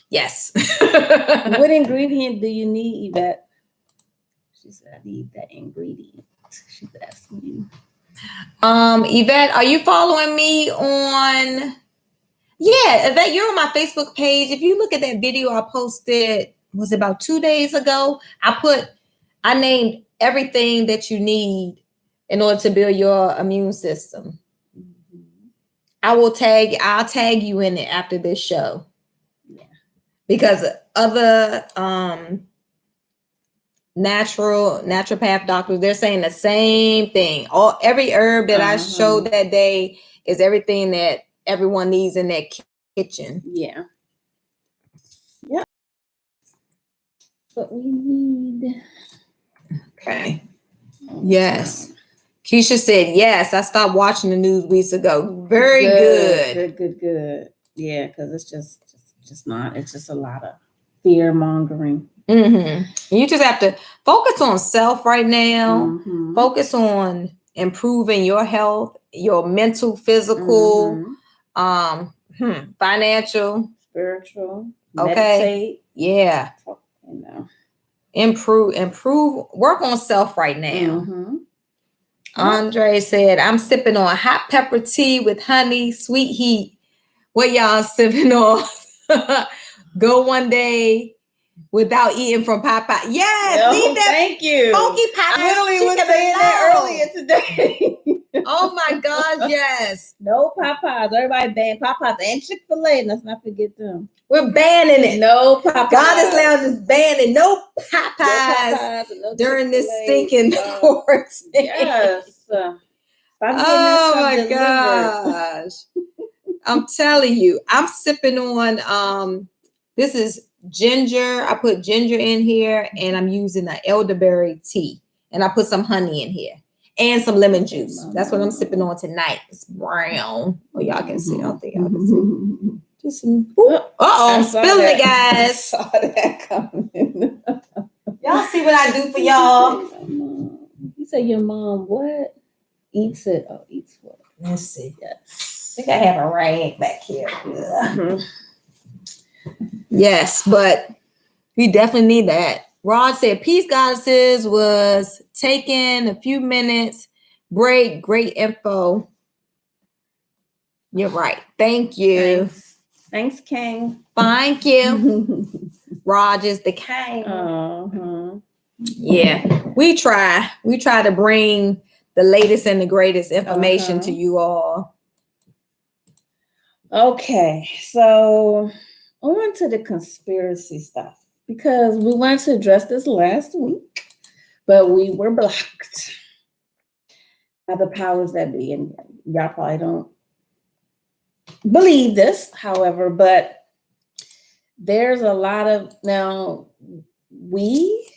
Yes. What ingredient do you need, Yvette? She said, I need that ingredient. She's asking you. Yvette, are you following me on? Yeah, Yvette, you're on my Facebook page. If you look at that video I posted, was it about 2 days ago? I named everything that you need in order to build your immune system. Mm-hmm. I'll tag you in it after this show. Yeah. Because other naturopath doctors, they're saying the same thing. Every herb that I showed that day is everything that everyone needs in their kitchen. Yeah. Yep. What we need. Okay. Yes. Keisha said, yes, I stopped watching the news weeks ago. Very good. Good. Yeah, because it's just not, it's just a lot of fear mongering. Mm-hmm. You just have to focus on self right now. Mm-hmm. Focus on improving your health, your mental, physical, financial, spiritual. Okay. Meditate. Yeah. You know. Improve. Work on self right now. Mm-hmm. Andre said, I'm sipping on hot pepper tea with honey, sweet heat. What y'all sipping on? Go one day without eating from Popeye. Yes, leave that. Thank you. Funky Popeye. I literally was saying that earlier today. Oh my gosh, yes. No Popeyes. Everybody ban Popeyes and Chick-fil-A. Let's not forget them. We're banning it. No Popeyes. Goddesslounge is banning no Popeyes, during this stinking quarantine. Yes. Oh my gosh. I'm telling you, I'm sipping on this is ginger. I put ginger in here and I'm using an elderberry tea. And I put some honey in here and some lemon juice. That's what I'm sipping on tonight. It's brown. Oh, y'all can see. I don't think y'all can see. Just some. Spilling it, guys. I saw that coming. Y'all see what I do for y'all? You say your mom what? Eats it. Oh, eats what? Let's see. Yes. I think I have a rag back here. Mm-hmm. Yes, but we definitely need that. Rod said, Peace Goddesses was taking a few minutes break. Great info. You're right. Thank you. Thanks, King. Thank you. Rod is the king. Yeah, we try to bring the latest and the greatest information to you all. Okay, so on to the conspiracy stuff, because we wanted to address this last week, but we were blocked by the powers that be, and y'all probably don't believe this, however, but there's a lot of, now we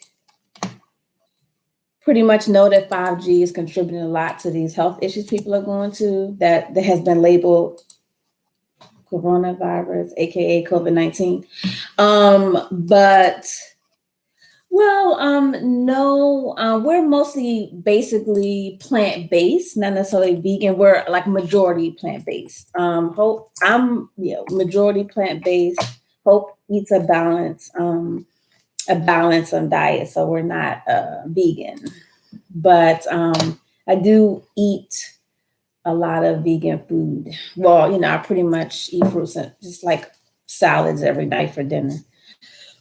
pretty much know that 5G is contributing a lot to these health issues people are going to, that has been labeled coronavirus, aka COVID-19. No, we're mostly basically plant-based, not necessarily vegan. We're like majority plant-based. Majority plant-based. Hope eats a balance on diet, so we're not vegan. But I do eat a lot of vegan food. Well, I pretty much eat fruits and just like salads every night for dinner,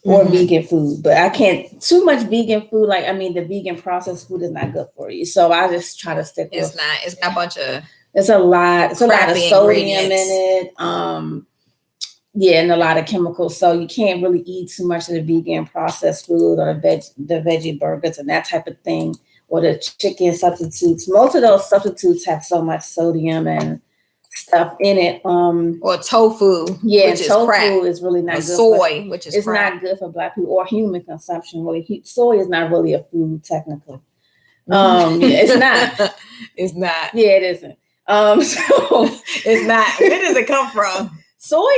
or vegan food. But I can't too much vegan food. The vegan processed food is not good for you. So I just try to stick with. It's not. It's got a bunch of. It's a lot. It's a lot of sodium in it. And a lot of chemicals. So you can't really eat too much of the vegan processed food or the veggie burgers and that type of thing. Or the chicken substitutes. Most of those substitutes have so much sodium and stuff in it. Or tofu. Yeah, which tofu is really not or good. Soy, which is not good for Black people or human consumption. Really, soy is not really a food technically. It's not. It's not. Yeah, it isn't. So it's not. Where does it come from? Soy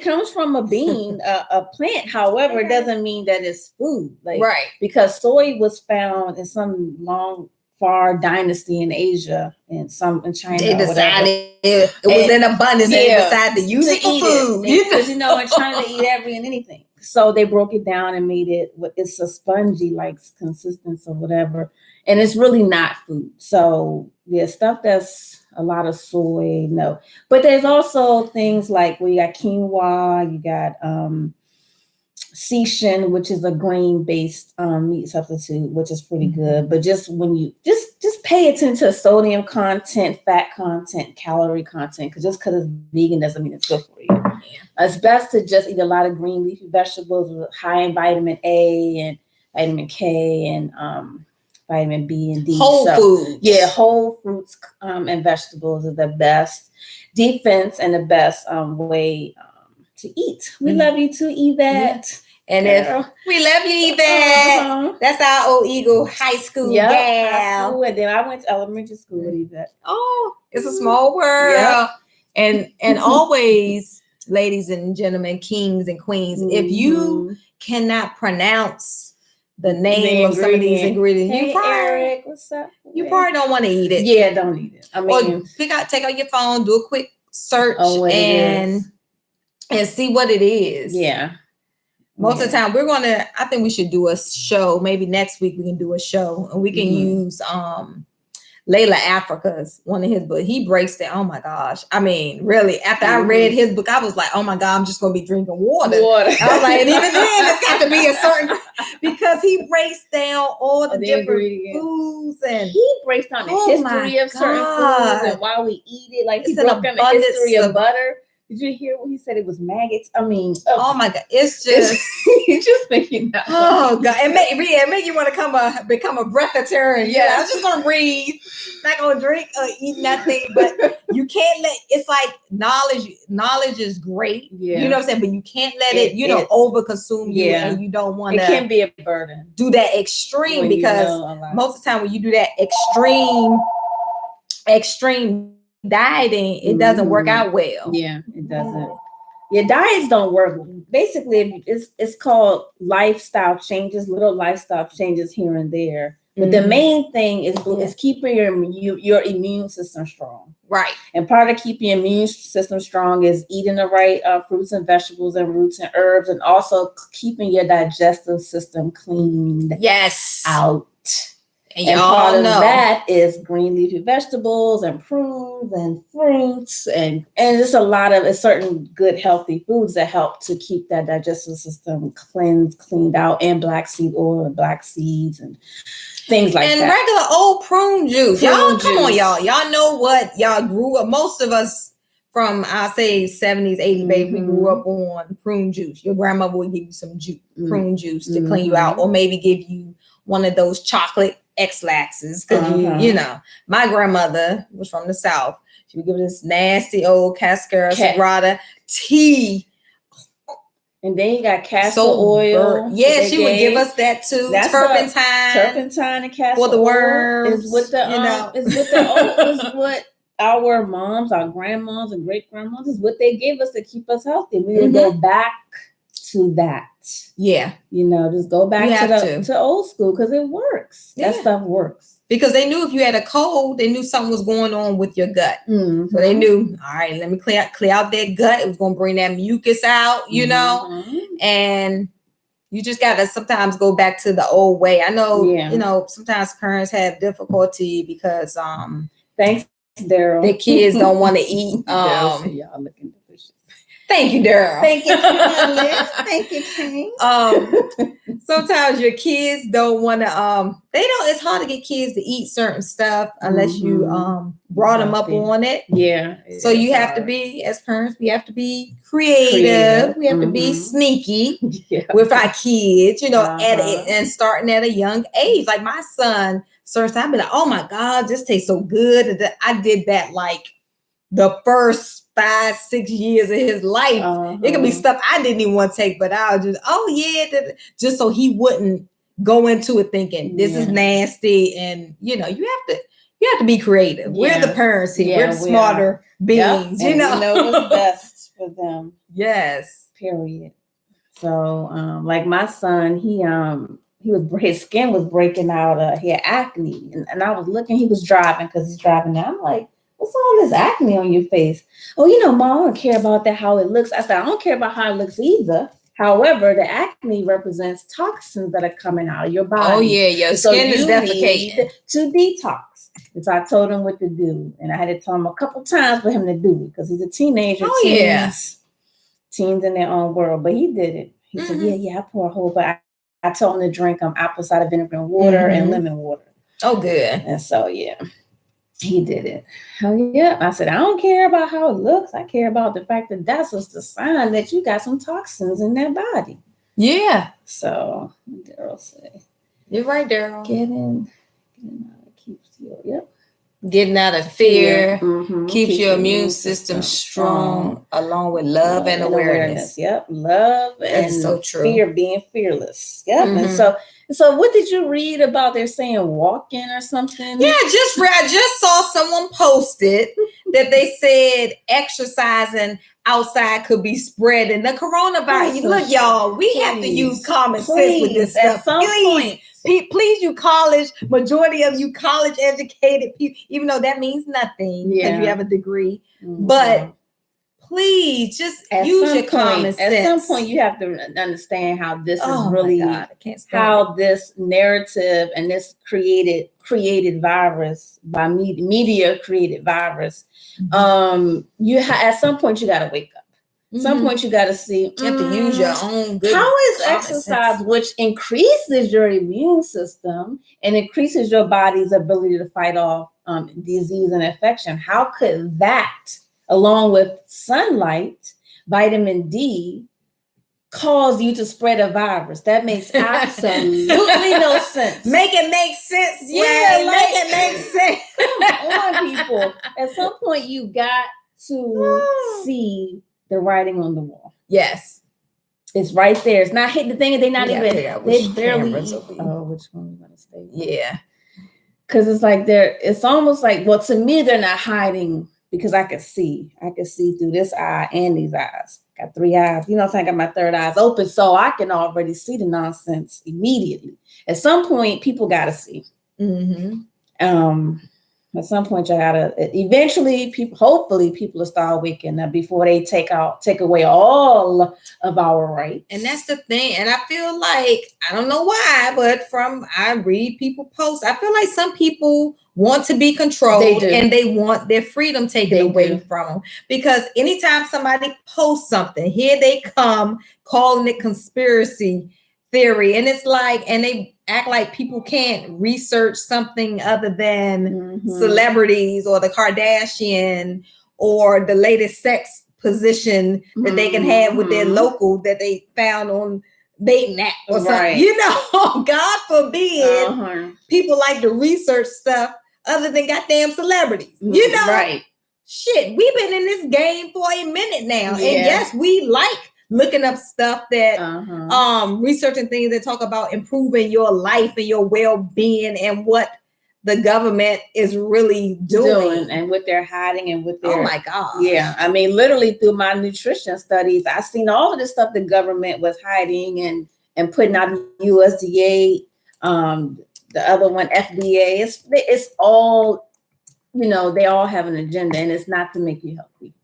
comes from a bean, a plant. However, it doesn't mean that it's food. Right. Because soy was found in some long far dynasty in Asia and some in China. They or whatever. decided it was in abundance. They decided to use it for food. Because in China they eat every and anything. So they broke it down and made it what it's a spongy like consistency or whatever. And it's really not food. So there's stuff that's a lot of soy, no. But there's also things like you got quinoa, you got seitan, which is a grain-based meat substitute, which is pretty good. But just when you just pay attention to sodium content, fat content, calorie content, because it's vegan doesn't mean it's good for you. Yeah. It's best to just eat a lot of green leafy vegetables high in vitamin A and vitamin K and vitamin B and D. Whole foods. Yeah, whole fruits and vegetables are the best defense and the best way to eat. We love you too, Yvette. And if we love you, Yvette. That's our old Eagle high school gal. High school, and then I went to elementary school with Yvette. Oh, it's a small world. Yep. And always, ladies and gentlemen, kings and queens, if you cannot pronounce the name of some of these ingredients, hey, Eric, what's up? You probably don't want to eat it. Yeah, don't eat it. I mean, or take out your phone, do a quick search and see what it is. Yeah. Most of the time I think we should do a show. Maybe next week we can do a show and we can use Layla Africa's one of his books. He breaks down. Oh my gosh. I mean, really, after I read his book, I was like, oh my God, I'm just gonna be drinking water. I was like, and even then it's got to be a certain because he breaks down all the different foods and he breaks down the history of certain foods and why we eat it. Like he broke down the history of butter. Did you hear what he said? It was maggots. I mean, oh my God, it's just you just making that. Oh God, it make you want to become a breatharian. Yeah, I'm just gonna breathe, not gonna drink or eat nothing. But you can't let it's like knowledge. Knowledge is great. Yeah, you know what I'm saying, but you can't let it over consume you, and you don't want to. It can be a burden. Do that extreme because most of the time when you do that extreme dieting, it doesn't work out well. Yeah, it doesn't. Your diets don't work. Basically, it's called lifestyle changes, little lifestyle changes here and there. But the main thing is keeping your immune system strong. Right. And part of keeping your immune system strong is eating the right fruits and vegetables and roots and herbs, and also keeping your digestive system cleaned out. And part of that is green leafy vegetables and prunes and fruits and just it's certain good healthy foods that help to keep that digestive system cleaned out, and black seed oil and black seeds and things like that. And regular old prune juice. Come on, y'all. Y'all know what y'all grew up. Most of us from I say 70s, 80s, baby, we grew up on prune juice. Your grandmother would give you some prune juice to clean you out, or maybe give you one of those chocolate X-laxes, because you know, my grandmother was from the South. She would give this nasty old cascara sagrada tea. And then you got castor oil. Yeah, she would give us that too. That's turpentine and castor for the oil worms. Is with the is what our moms, our grandmas and great grandmas is what they gave us to keep us healthy. We need to go back to that. Yeah, just go back to old school because it works. That stuff works. Because they knew if you had a cold, they knew something was going on with your gut. So they knew, all right, let me clear out that gut. It was going to bring that mucus out, and you just got to sometimes go back to the old way. I know, sometimes parents have difficulty because thanks, Daryl. The kids don't want to eat. Y'all looking delicious. Thank you, Daryl. Thank you, Thank you, King. Sometimes your kids don't want to. They don't. It's hard to get kids to eat certain stuff unless you brought them up on it. Yeah. So you have to be, as parents, we have to be creative. We have to be sneaky with our kids. And starting at a young age. Like my son, certain time, I'd be like, oh my God, this tastes so good. And I did that like the first 5-6 years of his life. It could be stuff I didn't even want to take, but I was just, just so he wouldn't go into it thinking this is nasty. And you have to be creative. We're the parents here. We're the smarter beings. We know what's best for them. Yes. Period. So like my son, his skin was breaking out. He had acne, and I was looking. He was driving because he's driving now. I'm like, what's all this acne on your face? Oh, Mom, I don't care about that, how it looks. I said, I don't care about how it looks either. However, the acne represents toxins that are coming out of your body. Oh yeah, your skin is defecating. To detox. And so I told him what to do, and I had to tell him a couple times for him to do it because he's a teenager. Teens in their own world, but he did it. He said, I pour a whole, but I told him to drink apple cider vinegar and water and lemon water. Oh, good. And so, he did it. Oh, yeah. I said, I don't care about how it looks. I care about the fact that that's just the sign that you got some toxins in that body. Yeah. So, Daryl said, you're right, Daryl. Getting out of keeps you. Getting out of fear keeps your immune system strong, along with love and awareness. Yep, love and so true. Fear, being fearless. Yep. And so what did you read about? They're saying walking or something? Yeah, I just saw someone posted that they said exercising outside could be spreading the coronavirus. Look, y'all, we have to use common sense with this stuff. At some point. Please, you majority of you college educated people, even though that means nothing because you have a degree, but please just use your common sense. At some point, you have to understand how this is really, how this narrative and this created virus by media created virus. At some point, you got to wake up. At some point, you got to see. You have to use your own good. How is exercise, which increases your immune system and increases your body's ability to fight off disease and infection? How could that, along with sunlight, vitamin D, cause you to spread a virus? That makes absolutely no sense. Make it make sense. Yeah, make it make sense. Come on, people. At some point, you got to see the writing on the wall. Yes. It's right there. It's not hitting the thing. They're not even. They barely. Which one we gonna stay? Yeah. Because it's like it's almost like, well, to me, they're not hiding because I can see through this eye and these eyes. Got 3 eyes. You know what I'm saying? I got my third eyes open, so I can already see the nonsense immediately. At some point, people gotta see. At some point, eventually, hopefully people will start waking up before they take away all of our rights. And that's the thing. And I feel like, I don't know why, but I read people post, I feel like some people want to be controlled and they want their freedom taken away from them. Because anytime somebody posts something, here they come calling it conspiracy theory. And it's like, and they act like people can't research something other than celebrities or the Kardashian or the latest sex position that they can have with their local that they found on dating app or something. God forbid people like to research stuff other than goddamn celebrities. Right. Shit, we've been in this game for a minute now. And yes, we like looking up stuff that researching things that talk about improving your life and your well-being and what the government is really doing and what they're hiding and what they're, oh my God. Yeah. I mean, literally through my nutrition studies, I've seen all of the stuff the government was hiding and putting out USDA, the other one, FDA. It's all, they all have an agenda, and it's not to make you healthy.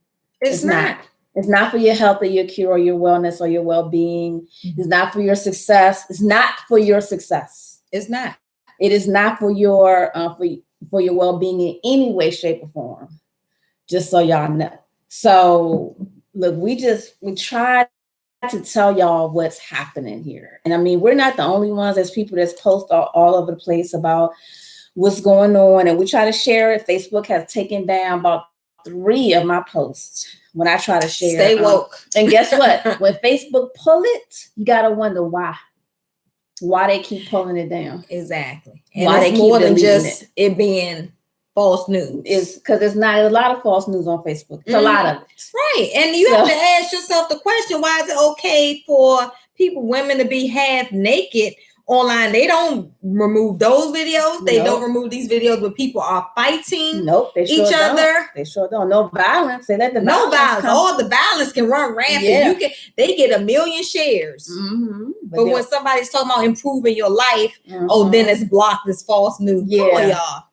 It's not. It's not for your health or your cure or your wellness or your well-being. It's not for your success. It's not for your success. It's not. It is not for your for your well-being in any way, shape, or form. Just so y'all know. So look, we try to tell y'all what's happening here. And I mean, we're not the only ones. There's people that's post all over the place about what's going on. And we try to share it. Facebook has taken down about 3 of my posts when I try to share. Stay woke. And guess what? When Facebook pull it, you got to wonder why they keep pulling it down. Exactly. And why it's more than just it being false news. It's because there's not a lot of false news on Facebook. It's a lot of it. Right. And you have to ask yourself the question, why is it okay for women to be half naked online. They don't remove those videos. They Nope. don't remove these videos where people are fighting Nope, they sure each other. Don't. They sure don't. No violence. They let the No violence. come. All the violence can run rampant. Yeah. They get 1 million shares. Mm-hmm. But when somebody's talking about improving your life, oh, then it's blocked. It's false news. Yeah. Come on, y'all.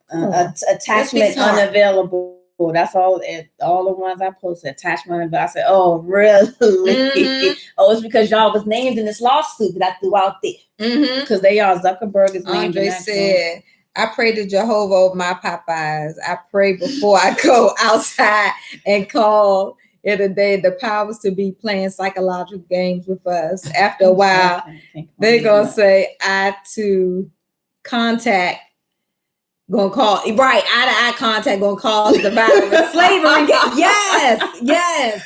Attachment unavailable. That's all. All the ones I posted, attachment unavailable. I said, "Oh, really? Mm-hmm. Oh, it's because y'all was named in this lawsuit that I threw out there. Because they are Zuckerberg is named." Andre said, "I pray to Jehovah over my Popeyes. I pray before I go outside and call it a day. The powers to be playing psychological games with us. After a while, they're gonna say, I to contact." Gonna call eye-to-eye contact. Gonna call the virus slavery. Yes. Yeah.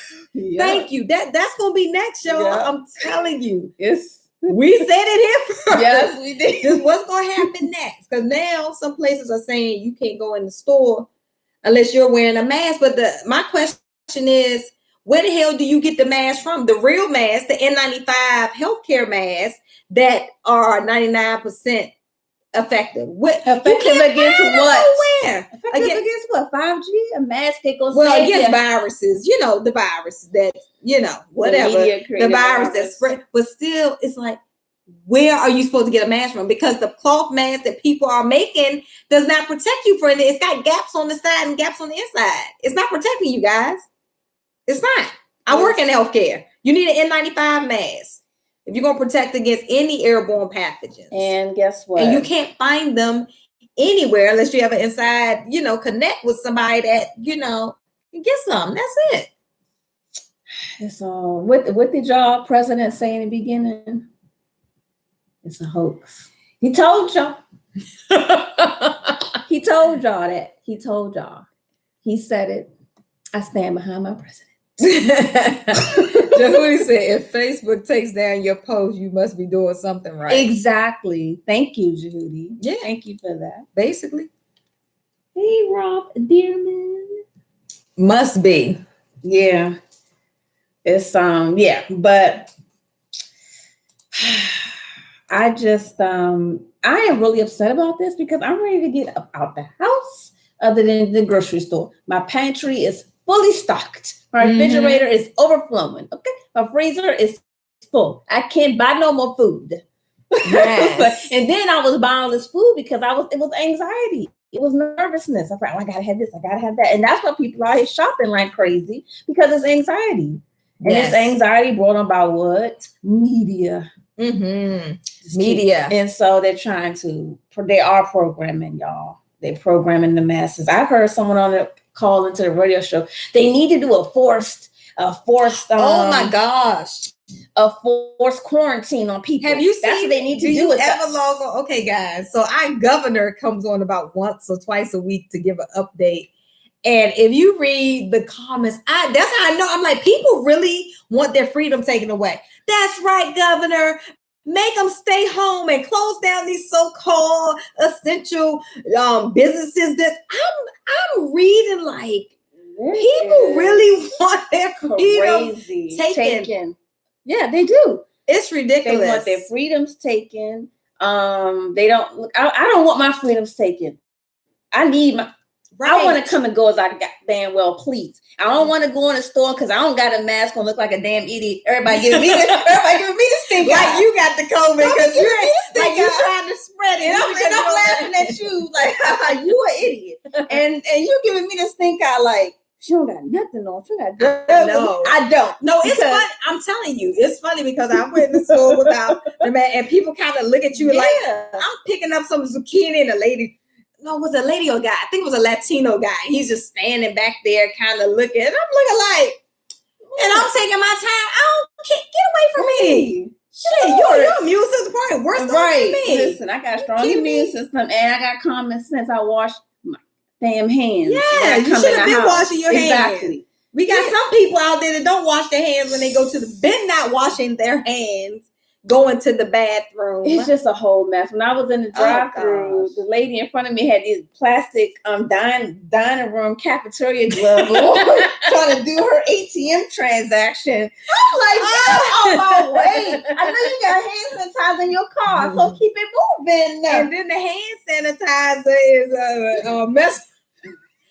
Thank you. That's gonna be next, y'all. Yeah. I'm telling you. We said it here first. Yes, we did. This what's gonna happen next? Because now some places are saying you can't go in the store unless you're wearing a mask. But my question is, where the hell do you get the mask from? The real mask, the N95 healthcare masks that are 99%. Effective against what? Nowhere. Against what? 5G? A mask that goes against viruses. The virus that whatever the virus that spread. But still, it's like, where are you supposed to get a mask from? Because the cloth mask that people are making does not protect you from it. It's got gaps on the side and gaps on the inside. It's not protecting you guys. It's not. I work in healthcare. You need an N95 mask if you're going to protect against any airborne pathogens. And guess what? And you can't find them anywhere unless you have an inside, connect with somebody that, can get some. That's it. It's all. What did y'all president say in the beginning? It's a hoax. He told y'all. He told y'all that. He told y'all. He said it. I stand behind my president. Jahudi said, if Facebook takes down your post, you must be doing something right. Exactly. Thank you, Jahudi. Yeah. Thank you for that. Basically. Hey, Rob Dearman. Must be. Yeah. It's yeah, but I just I am really upset about this because I'm ready to get up out the house other than the grocery store. My pantry is fully stocked. My refrigerator is overflowing. Okay. My freezer is full. I can't buy no more food. Yes. And then I was buying all this food because it was anxiety. It was nervousness. I thought, I gotta have this, I gotta have that. And that's why people are here shopping like crazy, because it's anxiety. And it's anxiety brought on by what? Media. Media. And so they are programming y'all. They're programming the masses. I've heard someone on the call into the radio show. They need to do a forced oh my gosh. A forced quarantine on people. Have you seen? That's what they need to do. You ever log on? Okay, guys. So our governor comes on about once or twice a week to give an update. And if you read the comments, that's how I know. I'm like, people really want their freedom taken away. That's right, Governor. Make them stay home and close down these so-called essential businesses. That I'm reading like people really want their freedom taken. Yeah, they do. It's ridiculous. They want their freedoms taken. They don't look. I don't want my freedoms taken. I need my. Right. I want to come and go as I damn well please. I don't want to go in the store because I don't got a mask and look like a damn idiot. Everybody giving me the stink eye. Like you got the COVID because you're trying to spread it. And I'm laughing at you like you an idiot. And you giving me the stink eye like she don't got nothing on. She got no, I don't. No, it's funny. I'm telling you, it's funny because I went to school without the man, and people kind of look at you like I'm picking up some zucchini and a lady. No, it was a lady or guy. I think it was a Latino guy. He's just standing back there, kind of looking. And I'm looking like, and I'm taking my time. Get away from me. Shit, your immune system probably worse than me. Listen, I got strong immune system and I got common sense. I wash my damn hands. Yeah, you should have been washing your hands. Exactly. We got some people out there that don't wash their hands when they go to been not washing their hands. Going to the bathroom. It's just a whole mess. When I was in the drive-thru, the lady in front of me had these plastic dining room cafeteria gloves on, trying to do her ATM transaction. I'm like, get out of my way. I know you got hand sanitizer in your car. So keep it moving. And then the hand sanitizer is a mess.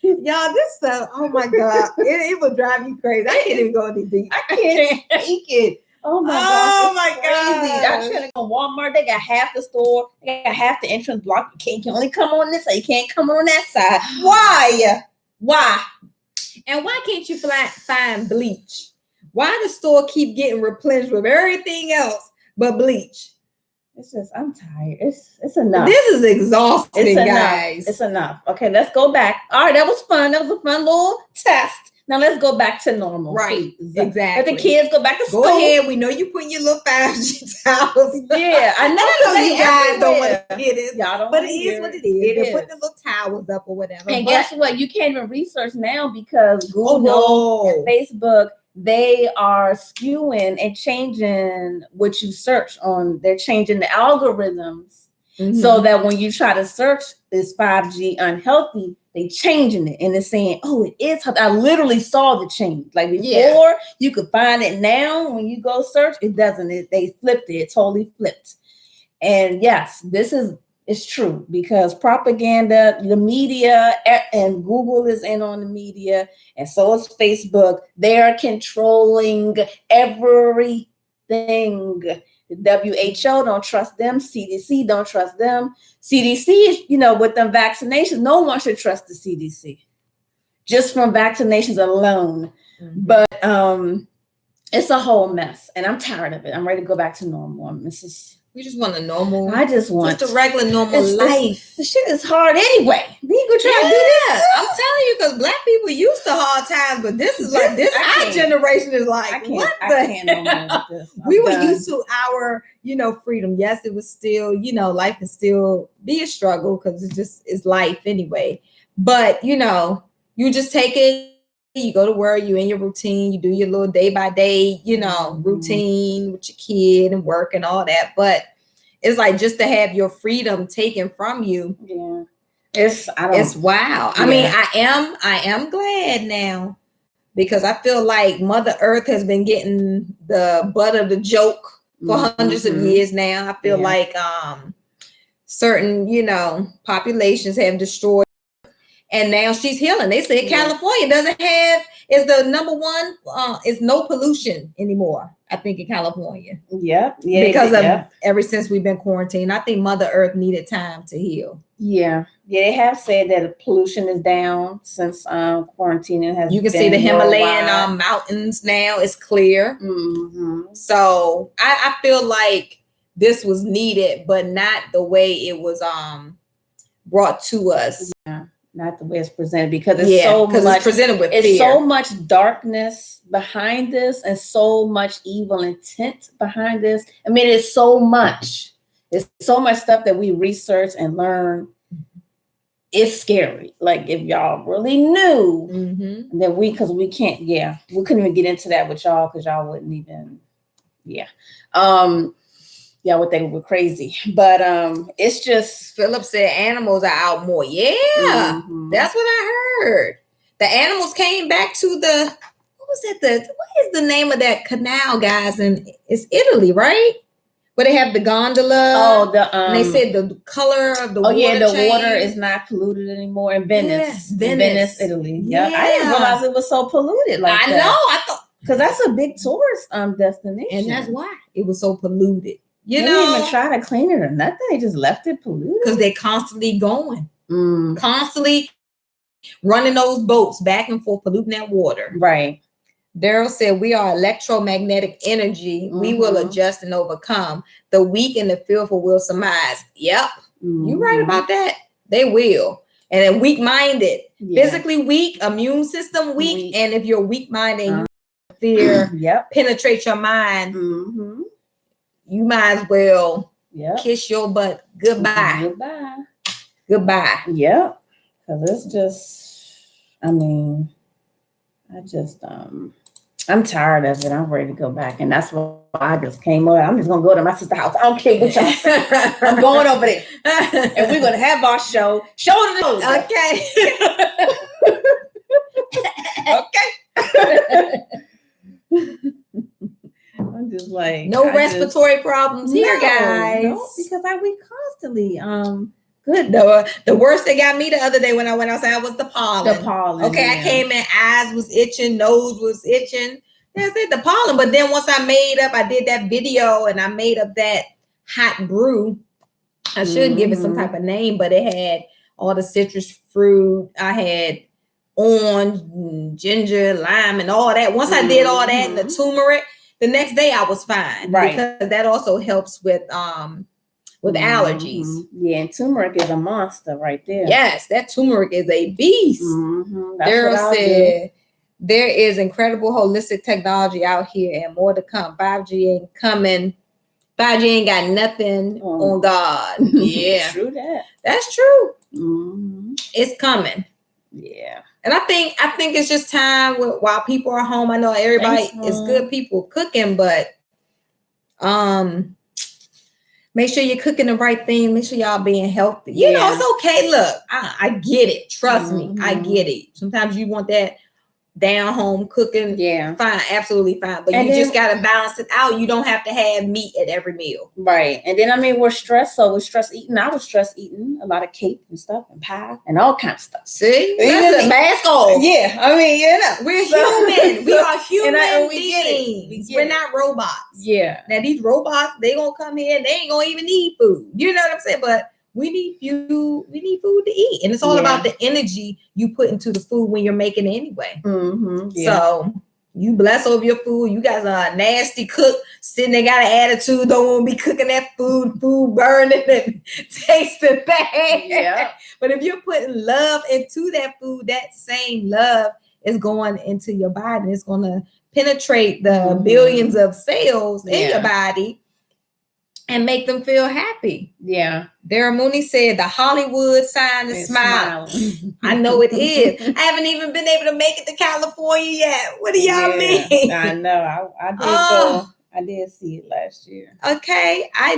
Y'all, this stuff, oh my God, it will drive you crazy. I can't even go any deeper. I can't take it. Oh my gosh. Oh it's my crazy. God. I try to go to Walmart. They got half the store. They got half the entrance block. You can only come on this side. You can't come on that side. Why? Why? And why can't you find bleach? Why the store keep getting replenished with everything else but bleach? It's just, I'm tired. It's enough. This is exhausting, it's enough. guys. It's enough. Okay, let's go back. All right, that was fun. That was a fun little test. Now let's go back to normal. Right. Please. Exactly. Let the kids go back to school. Go ahead. We know you putting your little 5G towels. Yeah, I know you guys don't want to hear this. Y'all don't But it is what it is. They're putting the little towels up or whatever. And guess what? You can't even research now because Google and Facebook, they are skewing and changing what you search on. They're changing the algorithms so that when you try to search is 5G unhealthy, they changing it and it's saying, oh, it is. I literally saw the change. Like before, you could find it. Now when you go search, it doesn't. They flipped it. It totally flipped. And yes, it's true because propaganda, the media, and Google is in on the media, and so is Facebook. They are controlling everything. The WHO, don't trust them. CDC, don't trust them. CDC, with them vaccinations, no one should trust the CDC. Just from vaccinations alone. But it's a whole mess, and I'm tired of it. I'm ready to go back to normal. We just want a normal. I just want a regular normal life. The shit is hard anyway. We could try to do this. I'm telling you, because Black people used to hard times, but this is like this. Our generation is like, I can't no more with this. We were used to our, freedom. Yes, it was still, life can still be a struggle because it's life anyway. But you just take it. You go to work, you in your routine, you do your little day by day, routine with your kid and work and all that. But it's like just to have your freedom taken from you. Yeah. It's wow. Yeah. I mean, I am glad now because I feel like Mother Earth has been getting the butt of the joke for hundreds of years now. I feel like certain, populations have destroyed. And now she's healing. They say California is the number one, is no pollution anymore, I think, in California. Yeah. Because ever since we've been quarantined, I think Mother Earth needed time to heal. Yeah. They have said that the pollution is down since quarantining has. You can see the Himalayan mountains now. It's clear. So I feel like this was needed, but not the way it was brought to us. Yeah. Not the way it's presented because it's presented with fear. So much darkness behind this and so much evil intent behind this. I mean, it's so much. It's so much stuff that we research and learn. It's scary. Like if y'all really knew that because we couldn't even get into that with y'all because y'all wouldn't even, y'all would think we're crazy, but it's just. Philip said animals are out more. Yeah, that's what I heard. The animals came back to what is the name of that canal, guys? And it's Italy, right? Where they have the gondola. And they said the color of the water. Water is not polluted anymore in Venice. Venice, Italy. Yeah, I didn't realize it was so polluted like that. I know. I thought because that's a big tourist destination, and that's why it was so polluted. They didn't even try to clean it or nothing. They just left it polluted. Because they're constantly going. Constantly running those boats back and forth, polluting that water. Right. Daryl said, we are electromagnetic energy. We will adjust and overcome. The weak and the fearful will surmise. Yep. You're right about that. They will. And then weak-minded. Physically weak, immune system weak. And if you're weak-minded and you fear penetrate your mind, you might as well kiss your butt goodbye. Goodbye. Yep. Because it's just, I'm tired of it. I'm ready to go back. And that's why I just came over. I'm just going to go to my sister's house. I don't care what y'all say. I'm going over there. And we're going to have our show. Show to the Okay. Okay. I'm just like no respiratory problems here, guys. No, because we constantly good. The worst that got me the other day when I went outside was the pollen. The pollen. Okay, I came in, eyes was itching, nose was itching. That's it, the pollen. But then once I did that video and I made up that hot brew. I should give it some type of name, but it had all the citrus fruit. I had orange, ginger, lime, and all that. Once I did all that and the turmeric, the next day I was fine. Right. Because that also helps with allergies. Yeah, and turmeric is a monster right there. Yes, that turmeric is a beast. Daryl said there is incredible holistic technology out here and more to come. 5G ain't coming. 5G ain't got nothing on God. Yeah. True that. That's true. It's coming. Yeah. And I think it's just time while people are home. I know everybody is good people cooking, but make sure you're cooking the right thing. Make sure y'all being healthy. You know, it's okay. Look, I get it. Trust me. I get it. Sometimes you want that down home cooking. Yeah. Fine. Absolutely fine. But you just got to balance it out. You don't have to have meat at every meal. Right. And then, I mean, we're stressed. So we're stress eating. I was stress eating a lot of cake and stuff and pie and all kinds of stuff. See? That's a mask off. Yeah. I mean, you know. We're human. We are human and we beings. We're not robots. Yeah. Now, these robots, they going to come here and they ain't going to even need food. You know what I'm saying? But we need food. We need food to eat. And it's all about the energy you put into the food when you're making it anyway. So you bless over your food. You guys are a nasty cook, sitting there got an attitude, don't want to be cooking that food burning and tasting bad. Yeah. But if you're putting love into that food, that same love is going into your body. And it's going to penetrate the billions of cells in your body and make them feel happy. Yeah. Daryl Mooney said the Hollywood sign is smiling. I know it is. I haven't even been able to make it to California yet. What do y'all mean? I know. I did go. I did see it last year. Okay. I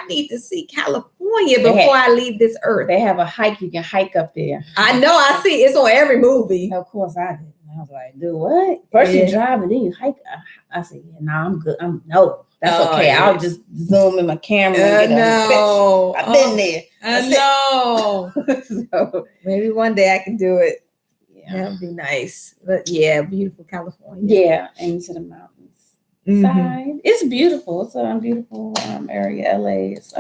need to see California before I leave this earth. They have a hike. You can hike up there. I know. I see. It's on every movie. Of course I did. I was like, dude, what? First you drive and then you hike. I said, yeah, no, I'm good. No. That's okay. Yeah. I'll just zoom in my camera and get a picture. I've been there. I know. So, maybe one day I can do it. Yeah. That would be nice. But yeah, beautiful California. Yeah, and into the mountains. Side. It's beautiful. It's a beautiful area. LA is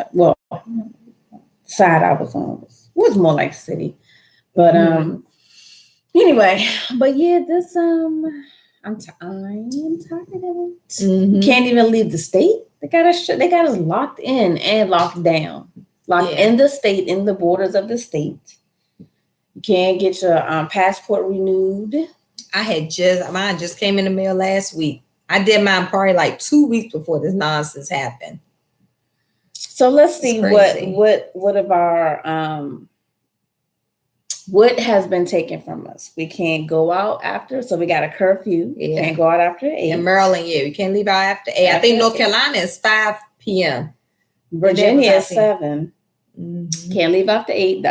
side I was on was more like city. But anyway, but yeah, this I'm tired of it. Can't even leave the state. They got us locked in and locked down. Locked in the state, in the borders of the state. You can't get your passport renewed. Mine just came in the mail last week. I did mine probably like 2 weeks before this nonsense happened. So let's see what of our what has been taken from us. We can't go out after, so we got a curfew. Yeah. Can't go out after 8. In Maryland, we can't leave out after 8. I think North Carolina is 5 p.m. Virginia is 7. Can't leave after 8.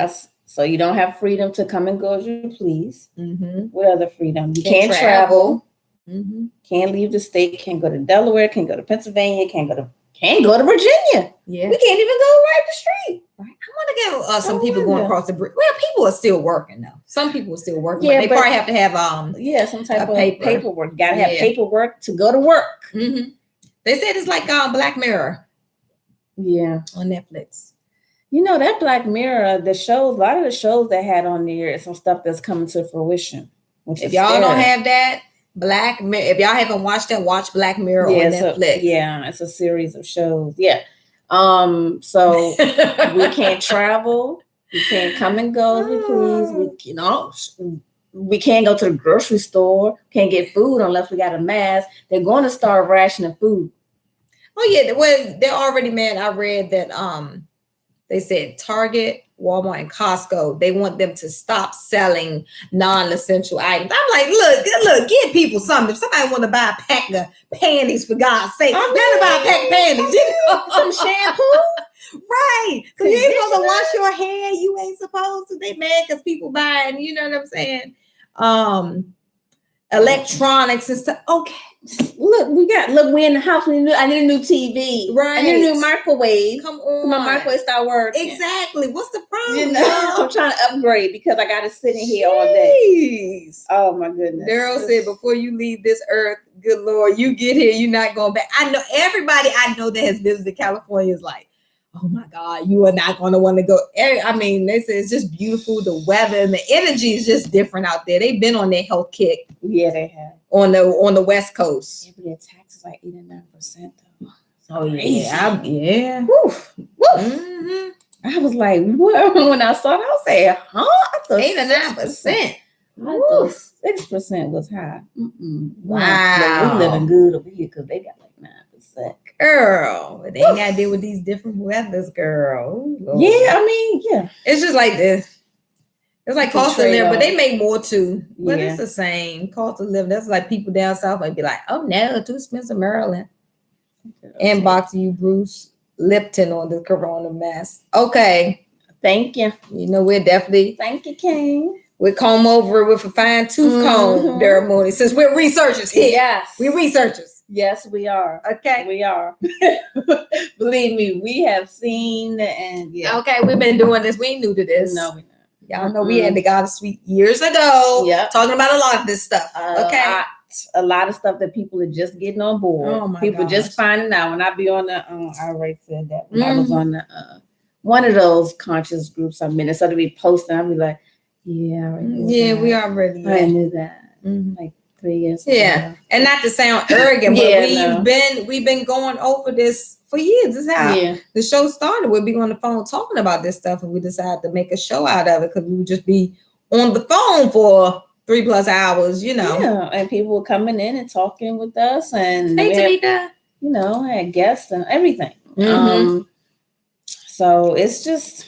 So you don't have freedom to come and go as you please. What other freedom? You can't travel. Can't leave the state. Can't go to Delaware. Can't go to Pennsylvania. Can't go to Virginia. Yeah, we can't even go right the street. Right. I want to get some people going across the bridge. Well, people are still working though. Some people are still working. Yeah, but they probably have to have some type of paperwork. You gotta have paperwork to go to work. They said it's like Black Mirror. Yeah, on Netflix. You know that Black Mirror, the shows, a lot of the shows they had on there is some stuff that's coming to fruition. If y'all don't have that. Black Mirror. If y'all haven't watched that, watch Black Mirror on Netflix. It's a series of shows. Yeah. So we can't travel. We can't come and go as we please. We can't go to the grocery store. Can't get food unless we got a mask. They're going to start rationing food. Oh yeah, well they're already mad. I read that they said Target, Walmart, and Costco, they want them to stop selling non-essential items. I'm like, look, give people something. If somebody want to buy a pack of panties, for God's sake, let them buy a pack of panties. Some shampoo. Right. So you ain't supposed to wash your hair. You ain't supposed to. They mad because people buying, you know what I'm saying? electronics and stuff. Okay. Look, we in the house. I need a new TV. Right. I need a new microwave. Come on. My microwave start working. Exactly. What's the problem? You know, I'm trying to upgrade because I got to sit in here all day. Oh my goodness. Daryl said, before you leave this earth, good Lord, you get here, you're not going back. I know everybody I know that has visited California is like, oh my God, you are not going to want to go. I mean, they say it's just beautiful. The weather and the energy is just different out there. They've been on their health kick. Yeah, they have. On the West Coast. Yeah, but their taxes like 8 or 9% though. Oh yeah. Yeah. Woo. Mm-hmm. I was like, what? When I saw it, I was saying, huh? 8 or 9%. I thought 6% was high. Wow. We living good over here because they got like 9%. Girl, they ain't got to deal with these different weathers, girl. Yeah, I mean, yeah. It's just like this. It's like cost of living, but they make more too. But it's the same cost of living. That's like people down south might be like, oh no, too expensive, Maryland. Inbox you, Bruce Lipton, on the corona mess. Okay. Thank you. You know, we're definitely. Thank you, King. We comb over it with a fine tooth comb, Daryl Mooney, since we're researchers here. Yes. We're researchers. Yes, we are. Okay. We are. Believe me, we have seen and yeah. Okay, we've been doing this. We ain't new to this. No, we're not. Y'all know we had the Goddess Suite years ago. Yeah. Talking about a lot of this stuff. Okay. A lot of stuff that people are just getting on board. Oh my people gosh. just finding out. When I be on the, I already said that. When I was on the, one of those conscious groups I'm in, so to be posting, I'll be like, yeah, we already. I knew that. Like 3 years ago. Yeah. And not to sound arrogant, but we've been going over this for years. This is how the show started. We'd be on the phone talking about this stuff, and we decided to make a show out of it because we would just be on the phone for 3+ hours, you know. Yeah, and people were coming in and talking with us, and hey, Tamika, you know, had guests and everything. So it's just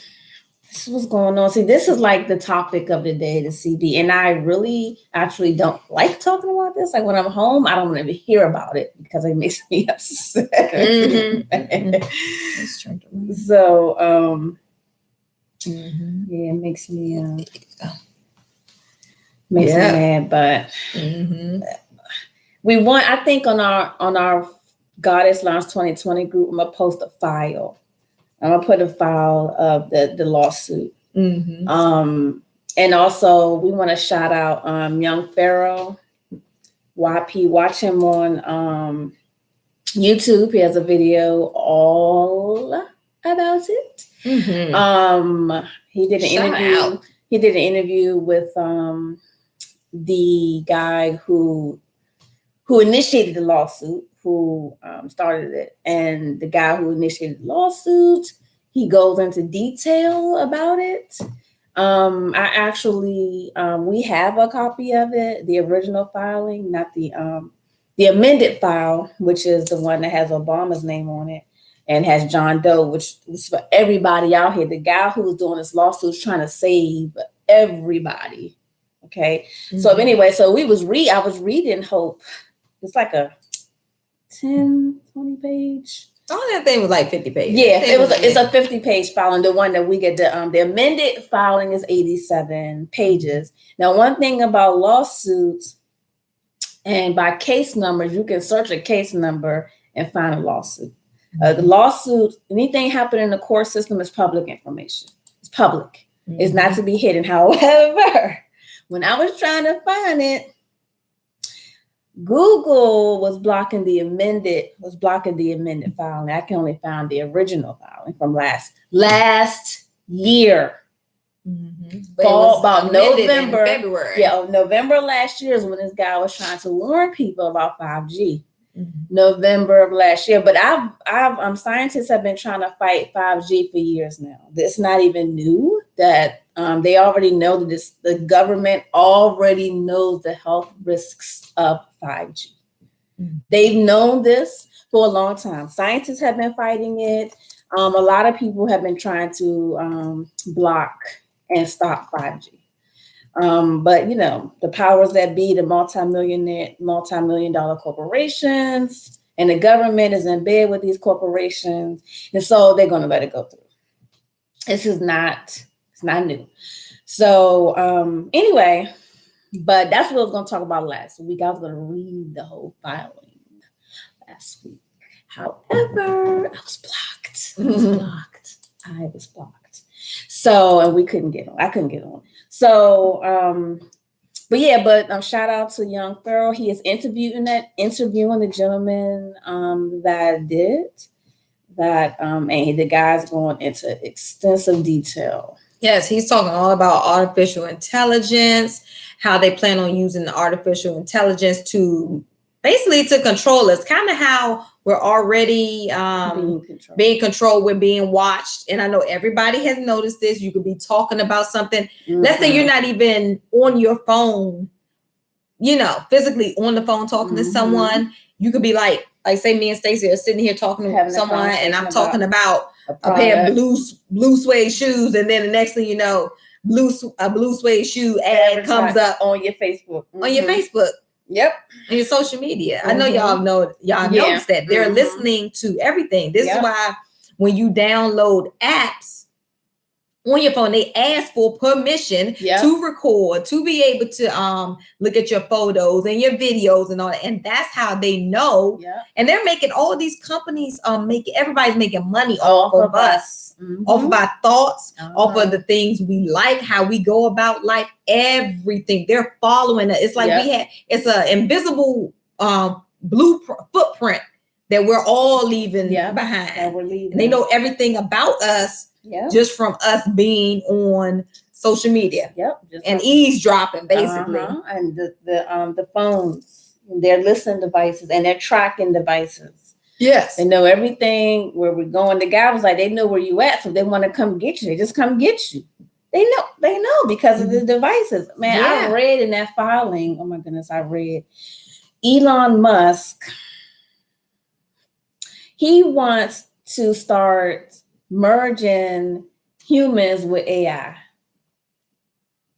this was going on. See, this is like the topic of the day, the CB, and I really actually don't like talking about this. Like when I'm home, I don't want to hear about it because it makes me upset. So, yeah, it makes me me mad. But we want. I think on our Goddesslounge 2020 group, I'm gonna post a file. I'm gonna put a file of the lawsuit. And also we want to shout out Young Pharaoh YP. Watch him on YouTube. He has a video all about it. He did an interview. He did an interview with the guy who initiated the lawsuit, who started it, and the guy who initiated the lawsuit, he goes into detail about it. I actually, we have a copy of it, the original filing, not the amended file, which is the one that has Obama's name on it and has John Doe, which is for everybody out here. The guy who was doing this lawsuit is trying to save everybody. Okay. So anyway, so I was reading Hope. It's like a 10, 20 page. Oh, that thing was like 50 pages. Yeah, it's a 50-page filing. The one that we get, the amended filing is 87 pages. Now, one thing about lawsuits and by case numbers, you can search a case number and find a lawsuit. The lawsuit, anything happening in the court system is public information. It's public. It's not to be hidden. However, when I was trying to find it, Google was blocking the amended filing. I can only find the original filing from last year. About November, February. Yeah, November last year is when this guy was trying to warn people about 5G. November of last year, but scientists have been trying to fight 5G for years now. It's not even new that they already know that the government already knows the health risks of 5G. They've known this for a long time. Scientists have been fighting it. A lot of people have been trying to block and stop 5G. But you know, the powers that be, the multi-million-dollar corporations, and the government is in bed with these corporations, and so they're going to let it go through. It's not new. So anyway, But that's what I was going to talk about last week. I was going to read the whole filing last week. However, I was blocked. I was blocked. So, and we couldn't get on. I couldn't get on. So, but shout out to Young Pharaoh. He is interviewing the gentleman that did that, and the guy's going into extensive detail. Yes, he's talking all about artificial intelligence, how they plan on using the artificial intelligence to basically to control us, kind of how we're already being controlled, we're being watched. And I know everybody has noticed this. You could be talking about something. Mm-hmm. Let's say you're not even on your phone, physically on the phone talking to someone. You could be like say me and Stacey are sitting here talking to someone, and I'm talking about a pair of blue suede shoes, and then the next thing you know, a blue suede shoe ad comes up on your Facebook. On your Facebook. Yep. On your social media. I know y'all noticed that they're listening to everything. This is why when you download apps on your phone, they ask for permission to record, to be able to look at your photos and your videos and all that. And that's how they know. And they're making all these companies everybody's making money off of us, off of our thoughts, off of the things we like, how we go about life, everything. They're following it. It's like it's an invisible footprint that we're all leaving behind. And they know everything about us. Just from us being on social media. And eavesdropping, basically. And the phones, their listening devices, and their tracking devices. Yes. They know everything where we're going. The guy was like, they know where you at, so they want to come get you. They just come get you. They know because of the devices. Man, I read in that filing, oh my goodness, I read Elon Musk. He wants to start merging humans with AI.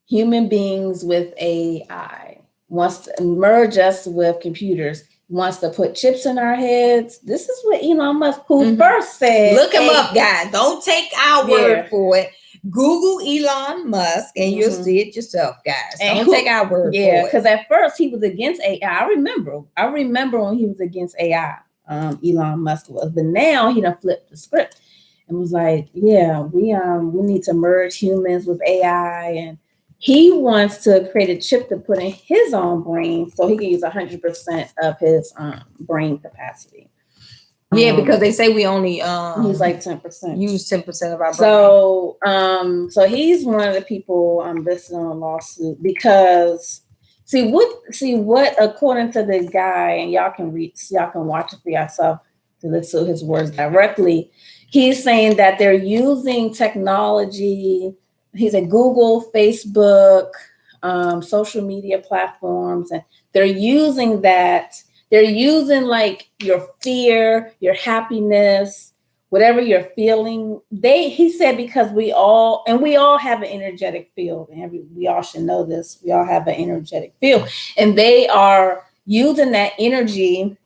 Human beings with AI. Wants to merge us with computers. Wants to put chips in our heads. This is what Elon Musk, who first said. Look him up, guys. Don't take our word for it. Google Elon Musk and you'll see it yourself, guys. Don't take our word for it. Because at first he was against AI. I remember when he was against AI. Elon Musk was, but now he done flipped the script. And was like, we need to merge humans with AI, and he wants to create a chip to put in his own brain so he can use 100% of his brain capacity. Because they say we only he's like 10%. Use 10% of our brain. So he's one of the people listed on a lawsuit because see what according to the guy, and y'all can watch it for yourself to listen to his words directly. He's saying that they're using technology. He's at Google, Facebook, social media platforms, and they're using that. They're using like your fear, your happiness, whatever you're feeling. He said because we all have an energetic field, and we all should know this. We all have an energetic field, and they are using that energy.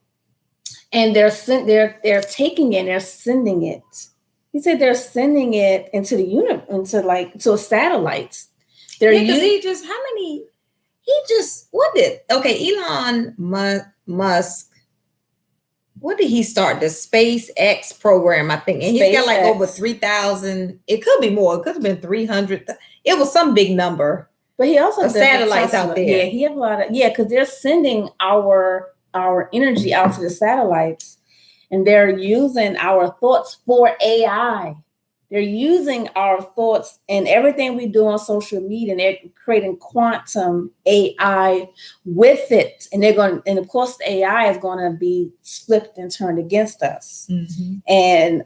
And they're taking it, they're sending it. He said they're sending it into the universe, to satellites. Elon Musk, what did he start? The SpaceX program, I think. And he's got like over 3,000. It could be more. It could have been 300. It was some big number. But he also has satellites out there. Yeah, he have a lot of, because they're sending our energy out to the satellites, and they're using our thoughts for AI. They're using our thoughts and everything we do on social media, and they're creating quantum AI with it. And and of course, the AI is going to be flipped and turned against us and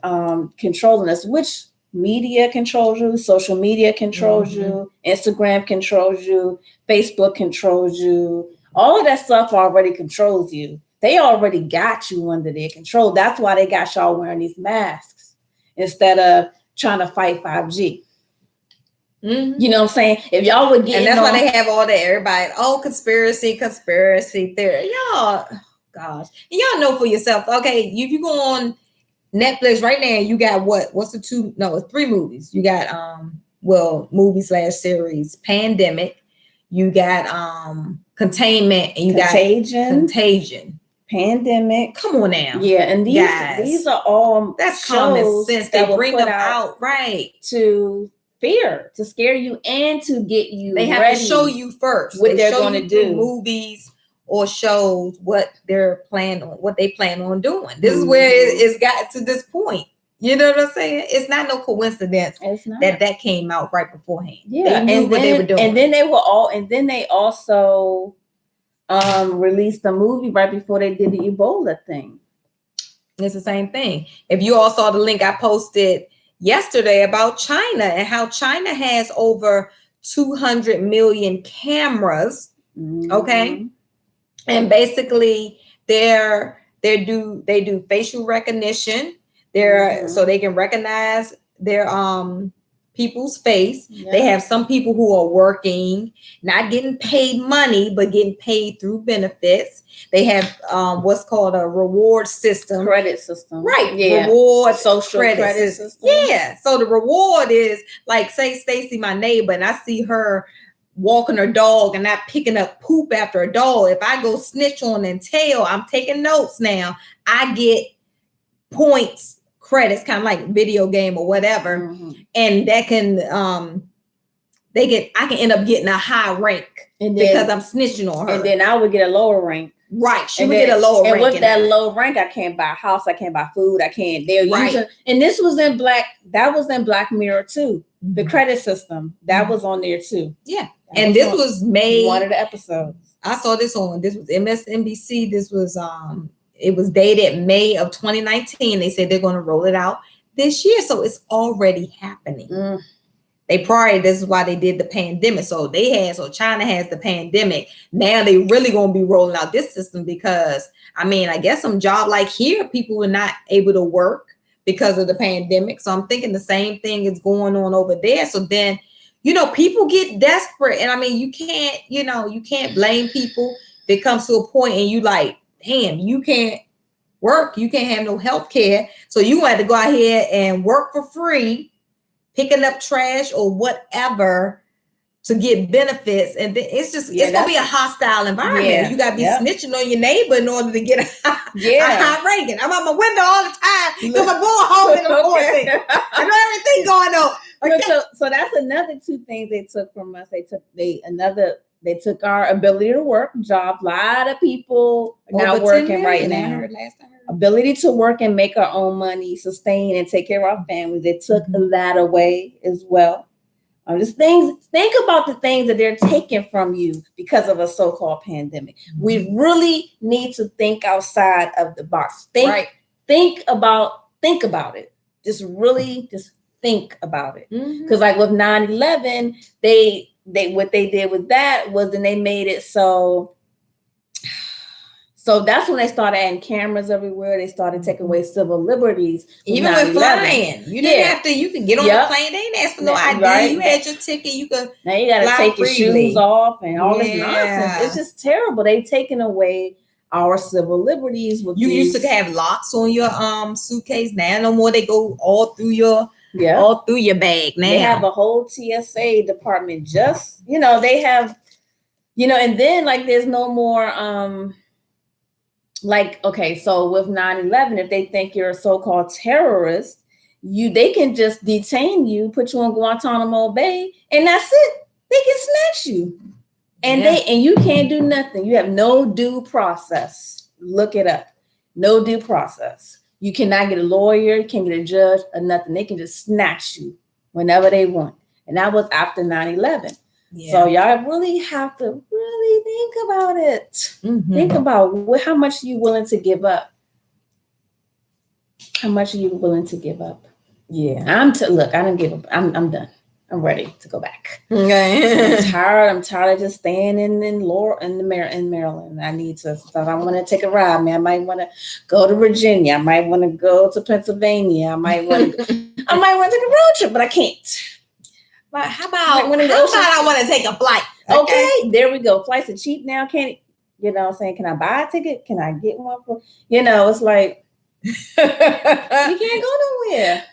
controlling us, which media controls you, social media controls you, Instagram controls you, Facebook controls you. All of that stuff already controls you. They already got you under their control. That's why they got y'all wearing these masks instead of trying to fight 5G. You know what I'm saying? If y'all would get, and that's why they have all that. Everybody, conspiracy theory. Y'all, gosh, and y'all know for yourself. Okay, if you go on Netflix right now, you got what's the two? No, it's 3 movies. You got movie/series, Pandemic. you got containment, and you Contagion. got contagion. Pandemic. Come on now. Yeah, and these are all that's common sense. They will bring put them out right to fear, to scare you, and to get you they have ready to show you first what they're going to do. Movies or shows what they're planning on, what they plan on doing. This is where it's got to this point. You know what I'm saying? It's not no coincidence that came out right beforehand. Yeah, they knew what they were doing. And then they also released the movie right before they did the Ebola thing. It's the same thing. If you all saw the link I posted yesterday about China and how China has over 200 million cameras. Okay. And basically they do facial recognition. So they can recognize their people's face. Yeah. They have some people who are working, not getting paid money, but getting paid through benefits. They have what's called a reward system. Credit system. Right. Yeah. Reward social credit system. Yeah. So the reward is like, say Stacy, my neighbor, and I see her walking her dog and not picking up poop after a dog. If I go snitch on and tell, I'm taking notes now, I get points, credits, kind of like video game or whatever. And that can I can end up getting a high rank because I'm snitching on her. And then I would get a lower rank. Right. She would get a lower rank. And with that low rank, I can't buy a house, I can't buy food, I can't. They're using, and this was in that was in Black Mirror too. The credit system that was on there too. Yeah. And this was made one of the episodes. I saw this was MSNBC. This was it was dated May of 2019. They said they're going to roll it out this year. So it's already happening. This is why they did the pandemic. So China has the pandemic. Now they really going to be rolling out this system because I guess some job like here, people were not able to work because of the pandemic. So I'm thinking the same thing is going on over there. So then, people get desperate, and you can't blame people if it comes to a point and you like, damn, you can't work, you can't have no health care. So you have to go out here and work for free, picking up trash or whatever to get benefits. And then it's gonna be a hostile environment. Yeah, you gotta be snitching on your neighbor in order to get a high ranking. I'm out my window all the time because I'm going home in the morning. I know everything going on. Okay. So that's another two things they took from us. They took our ability to work jobs. A lot of people are not working right now. Ability to work and make our own money, sustain and take care of our families. They took that away as well. Think about the things that they're taking from you because of a so-called pandemic. We really need to think outside of the box. Think about it. Just think about it. Because like with 9/11, they what they did with that was then they made it so that's when they started adding cameras everywhere. They started taking away civil liberties. Even with flying. You can get on the plane. They ain't asked for no ID. Right. You had your ticket. Now you gotta take your shoes off and all this nonsense. It's just terrible. They've taken away our civil liberties. Used to have locks on your suitcase. Now no more. They go all through your bag now. They have a whole TSA department they have, and then like there's no more so with 9/11, if they think you're a so-called terrorist, they can just detain you, put you in Guantanamo Bay, and that's it. They can snatch you. And you can't do nothing. You have no due process. Look it up. No due process. You cannot get a lawyer, you can't get a judge or nothing. They can just snatch you whenever they want. And that was after 9/11. Yeah. So y'all really have to really think about it. Think about how much are you willing to give up? How much are you willing to give up? Yeah. Look, I don't give up. I'm done. I'm ready to go back. Okay. I'm tired of just staying in Maryland. I need to. So I want to take a ride, man. I might want to go to Virginia. I might want to go to Pennsylvania. I might want to take a road trip, but I can't. But how about I want to take a flight? Okay, there we go. Flights are cheap now. Can can I buy a ticket? Can I get one for? It's like you can't can't go nowhere.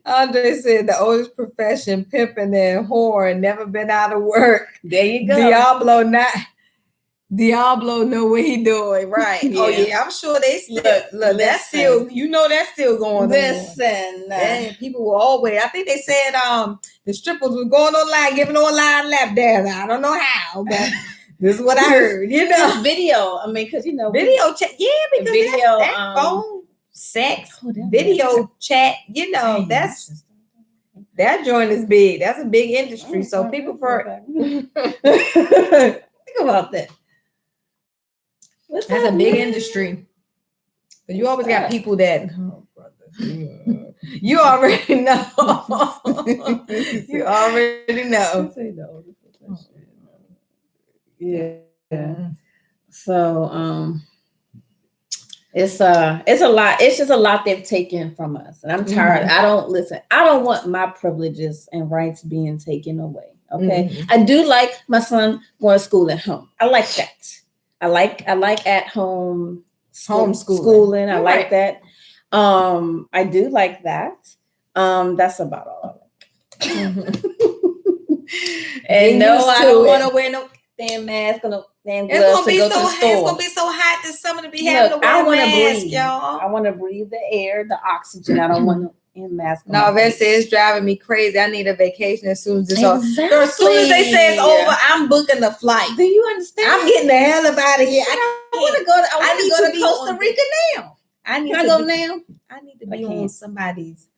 Andre said the oldest profession, pimping and whore, never been out of work. There you go. Diablo know what he doing, right? Yeah. Oh yeah, I'm sure they still look that's still, that's still going on. Listen, people will always. I think they said the strippers were going online giving online lap dance. I don't know how, but this is what I heard. This video. I mean, because video chat. Yeah, because video, that phone sex, that video chat. That joint is big. That's a big industry. So people think about that. That's a big industry. But you always got people that. Oh, brother. You already know. You already know. Yeah. So it's a lot. It's just a lot they've taken from us, and I'm tired. I don't want my privileges and rights being taken away. Okay, I do like my son going to school at home. I like that. I like at home homeschooling. I like that. I do like that. That's about all I like. And no, I don't want to wear no damn mask or no damn gloves to go to the store. It's gonna be so hot this summer to be having to wear a mask, y'all. I want to breathe the air, the oxygen. I don't want no mask. No, that says driving me crazy. I need a vacation as soon as it's over. So as soon as they say it's over, I'm booking the flight. Do you understand? I'm getting the hell up out of here. I want to go to. I need to go to Costa Rica now. Can I go now? I need to be on somebody's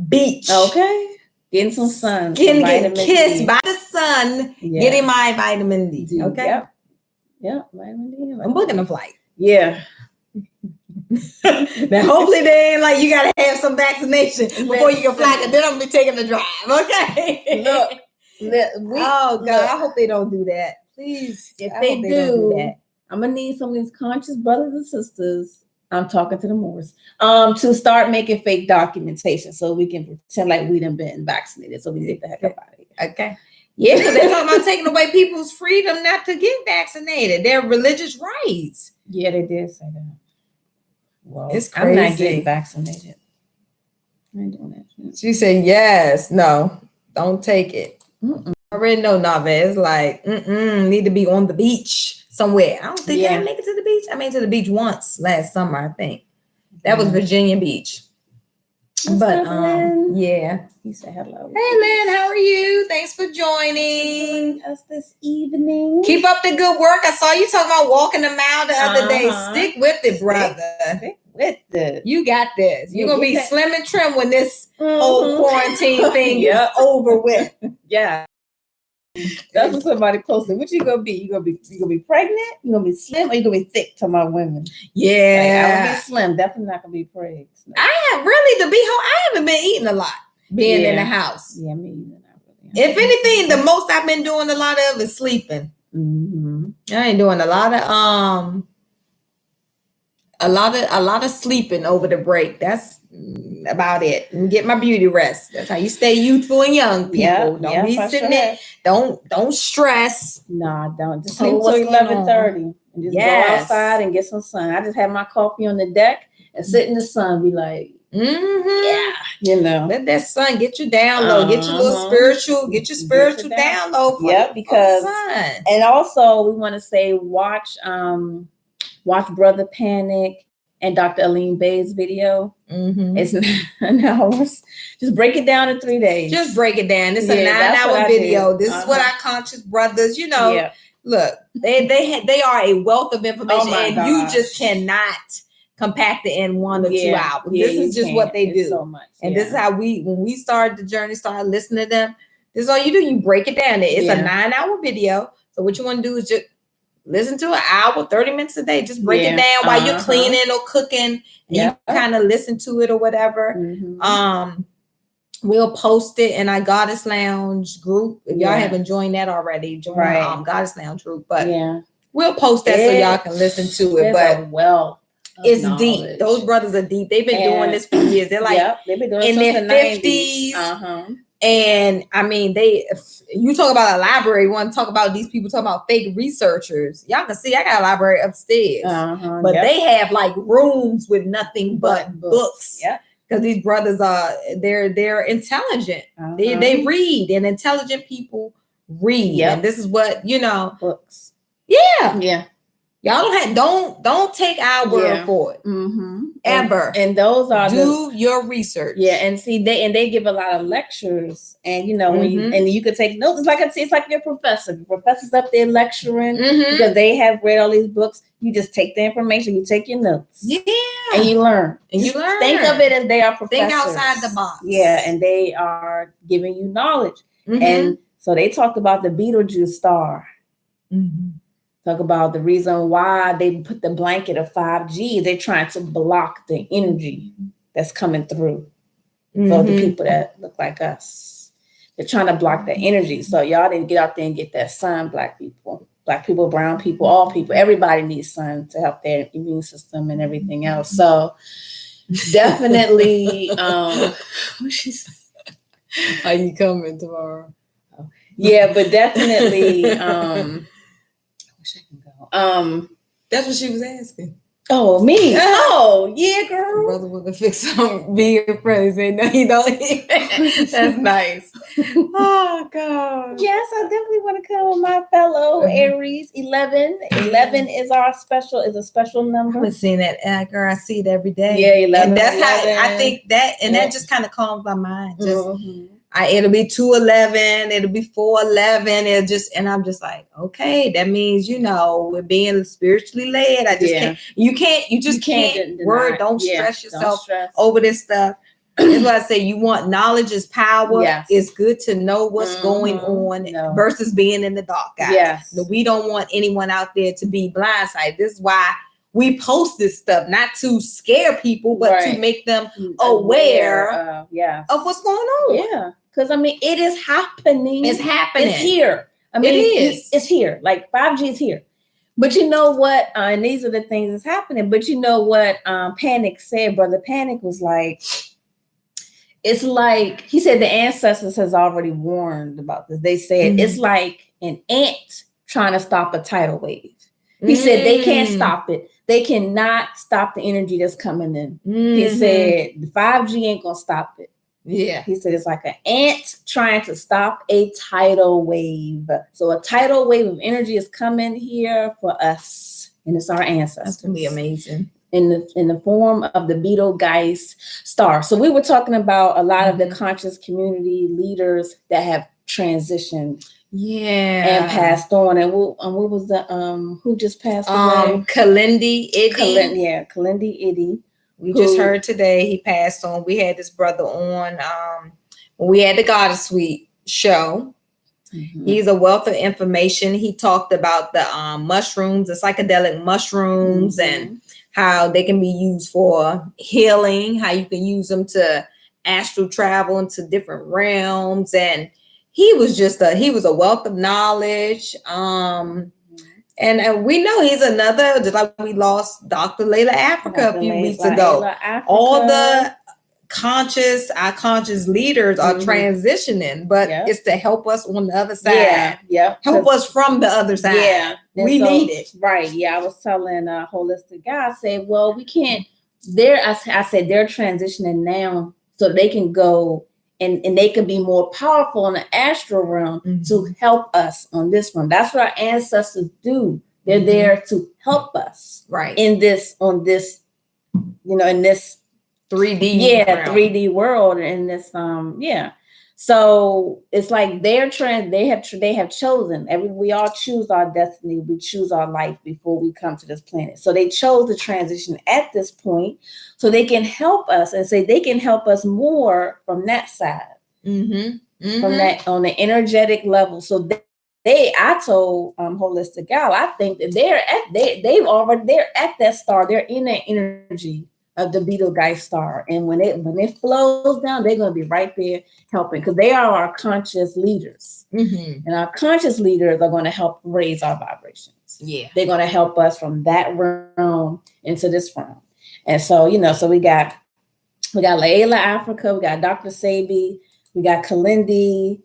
beach. Okay. Getting some sun. Getting kissed by the sun. Yeah. Getting my vitamin D. Okay. Yep. Vitamin D. I'm booking a flight. Yeah. Now, hopefully they ain't like you gotta have some vaccination before you can fly. Cause then I'm gonna be taking the drive. Okay. Look. God, I hope they don't do that. Please. If they do that, I'm gonna need some of these conscious brothers and sisters. I'm talking to the Moors. To start making fake documentation so we can pretend like we done been vaccinated. So we get the heck up out of here. Okay. Yeah, because they're talking about taking away people's freedom not to get vaccinated. Their religious rights. Yeah, they did say that. Well, it's crazy. I'm not getting vaccinated. I ain't doing that. She said, yes, no, don't take it. I already know, Nave. It's like, need to be on the beach somewhere. I don't think I make it to the beach. I made it to the beach once last summer, I think. That was Virginia Beach. But yeah. He said hello. Hey Lynn, how are you? Thanks for joining us this evening. Keep up the good work. I saw you talking about walking a mile the other day. Stick with it, brother. Stick with it. You got this. You're gonna be slim and trim when this whole quarantine thing is over with. Yeah. That's what somebody posted. What you gonna be? You gonna be pregnant? You gonna be slim, or you gonna be thick? To my women. Yeah, I gonna be slim. Definitely not gonna be pregnant. I have really to be home. I haven't been eating a lot. Being in the house. Yeah, me either. If anything, the most I've been doing a lot of is sleeping. I ain't doing a lot of sleeping over the break. That's about it. And get my beauty rest. That's how you stay youthful and young, people. Don't be sitting there. Don't stress. No, don't. Just sleep till 11:30 and just go outside and get some sun. I just have my coffee on the deck and sit in the sun. Be like, let that sun get you down low. Get your little spiritual. Get your spiritual down low. Because and also we want to say watch Brother Panic and Dr. Aline Bay's video. It's 9 hours. Just break it down in 3 days. Just break it down. It's a 9-hour video. This is what our conscious brothers, look, they are a wealth of information, and you just cannot compact it in 1 or 2 hours. This is just what they do. So much. And this is how when we started the journey, started listening to them, this is all you do. You break it down. It's a 9-hour video. So what you want to do is just listen to an hour, 30 minutes a day. Just break it down while you're cleaning or cooking. And you kind of listen to it or whatever. We'll post it in our Goddess Lounge group. If y'all haven't joined that already, join our Goddess Lounge group. But we'll post that so y'all can listen to it. But it's deep. Those brothers are deep. They've been doing this for years. They're like they've been doing in their 50s. And I mean, you talk about a library, want to talk about these people talking about fake researchers. Y'all can see I got a library upstairs, but they have like rooms with nothing but books. Yeah. Because these brothers they're intelligent. They read, and intelligent people read. Yep. And this is what, books. Yeah. Yeah. Y'all don't take our word for it. Ever. And those are your research. Yeah, and see they give a lot of lectures, and when you could take notes. It's like your professor. The professor's up there lecturing because they have read all these books. You just take the information, you take your notes. Yeah. And you learn. Think of it as they are professors. Think outside the box. Yeah, and they are giving you knowledge. And so they talked about the Betelgeuse star. Talk about the reason why they put the blanket of 5G. They're trying to block the energy that's coming through for the people that look like us. They're trying to block the energy. So y'all didn't get out there and get that sun, black people, brown people, all people. Everybody needs sun to help their immune system and everything else. So definitely, are you coming tomorrow? Yeah, but definitely, that's what she was asking. Oh, me? Oh, yeah, girl. Brother was gonna fix some vegan friends. Say no, you don't. That's nice. Oh God. Yes, I definitely want to come with my fellow Aries. 11 is a special number. I've been seeing that, girl. I see it every day. Yeah, 11. And that's 11. How I think that, and that just kind of calms my mind. Just. It'll be 211, it'll be 411, and I'm just like, okay, that means we're being spiritually led. You just can't worry, don't stress yourself over this stuff. That's why I say you want knowledge is power. Yes. It's good to know what's going on versus being in the dark, guys. Yes. We don't want anyone out there to be blindsided. This is why we post this stuff, not to scare people, but to make them aware of what's going on. Yeah. Because, it is happening. It's happening. It's here. It is. It's here. Like 5G is here. But you know what? And these are the things that's happening. But you know what Panic said? Brother Panic was like, it's like, he said the ancestors has already warned about this. They said it's like an ant trying to stop a tidal wave. He said they can't stop it. They cannot stop the energy that's coming in. He said the 5G ain't going to stop it. Yeah. He said it's like an ant trying to stop a tidal wave. So a tidal wave of energy is coming here for us. And it's our ancestors. That's going to be amazing. In the form of the Betelgeuse star. So we were talking about a lot of the conscious community leaders that have transitioned. Yeah. And passed on. And what was the who just passed away? Kalindi Idi. Kalindi Idi. We just heard today he passed on. We had this brother on when we had the Goddess Suite show. He's a wealth of information. He talked about the mushrooms, the psychedelic mushrooms, and how they can be used for healing, how you can use them to astral travel into different realms. And he was a wealth of knowledge. And we know he's another, just like we lost Dr. Layla Africa a few weeks ago. All the our conscious leaders are transitioning, but it's to help us on the other side. Yeah. Help us from the other side. Yeah. We need it. Right. Yeah. I was telling a holistic guy, I said, well, we can't, I said they're transitioning now so they can go and they can be more powerful in the astral realm to help us on this one. That's what our ancestors do. They're there to help us in this, in this 3D realm. 3D world in this So it's like they have chosen. We all choose our destiny. We choose our life before we come to this planet. So they chose the transition at this point so they can help us and say they can help us more from that side. From that on the energetic level. So I told Holistic Gal, I think that they're at that star. They're in that energy of the Betelgeuse star, and when it flows down, they're going to be right there helping because they are our conscious leaders, and our conscious leaders are going to help raise our vibrations. Yeah, they're going to help us from that realm into this realm, and so so we got Layla Africa, we got Dr. Sabi. We got Kalindi.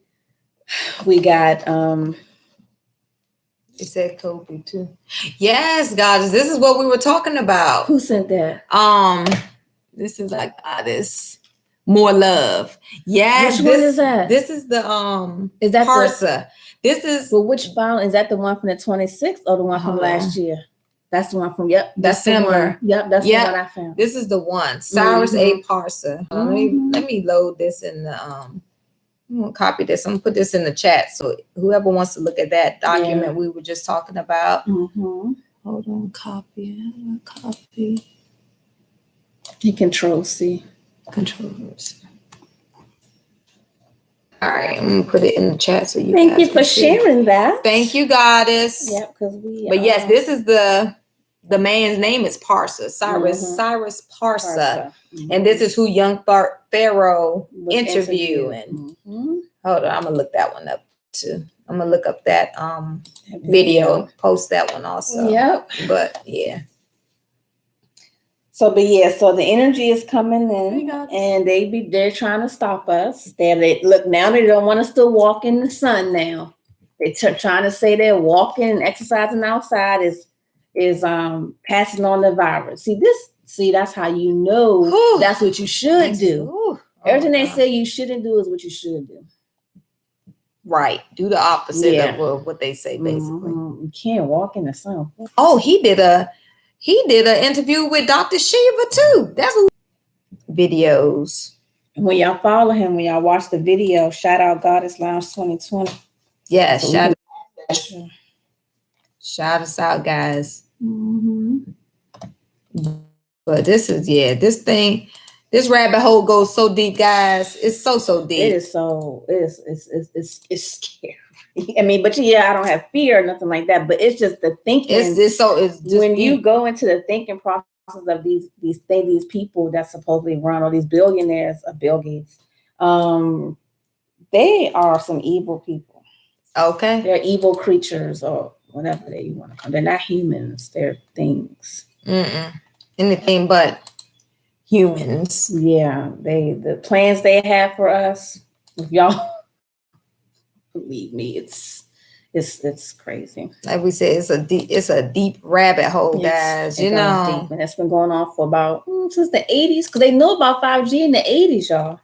We got It said Kobe too. Yes, goddess. This is what we were talking about. who sent that? This is like goddess. More love. Yes. Which one is that? This is the Is that Parsa. This is but which file is that? The one from the 26th or the one from last year? That's the one from that's December. The one. Yep, that's the one I found. This is the one. Cyrus A. Parsa. Let me load this in the I'm gonna copy this. I'm gonna put this in the chat so whoever wants to look at that document we were just talking about. Hold on, copy. You Control C. Controllers. All right, I'm gonna put it in the chat so you. Thank you for sharing that. Thank you, goddess. Yep, because we. But yes, this is the man's name is Parsa, Cyrus Parsa, and this is who young Pharaoh interviewing. Hold on, I'm gonna look that one up too. I'm gonna look up that video, post that one also. Yep. But yeah. So the energy is coming in, and they're trying to stop us. They look now. They don't want us to walk in the sun now. They're trying to say they're walking and exercising outside is passing on the virus. See, that's how you know that's what you should do. Everything they say you shouldn't do is what you should do. Right. Do the opposite of what they say, basically. You can't walk in the sun. Oh, he did an interview with Dr. Shiva too. That's videos. When y'all follow him, when y'all watch the video, shout out Goddesslounge 2020. Yeah, shout us out, guys. But this is this rabbit hole goes so deep, guys. It's so deep. It's scary. I mean, but I don't have fear or nothing like that. But it's just the thinking. It's just when you go into the thinking process of these people that supposedly run all these billionaires, Bill Gates, they are some evil people. Okay, they're evil creatures or whatever you want to call. They're not humans. They're things. Anything but humans. Yeah, the plans they have for us. If y'all believe me, it's crazy. Like we said, it's a deep rabbit hole, guys. Deep, and it's been going on for about since the 80s, because they know about 5G in the 80s, y'all.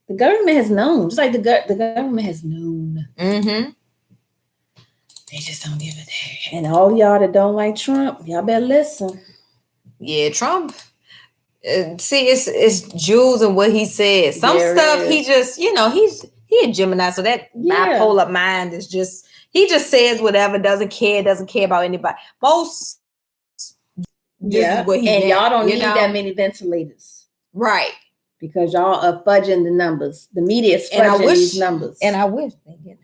The government has known, just like the government has known. They just don't give a damn. And all y'all that don't like Trump, y'all better listen. Yeah, Trump. See, it's Jules and what he said. Some stuff he just, he a Gemini, so that bipolar mind is just, he just says whatever, doesn't care about anybody. Most, this is what he and y'all don't need that many ventilators, right? Because y'all are fudging the numbers. The media is fudging these numbers, and I wish they get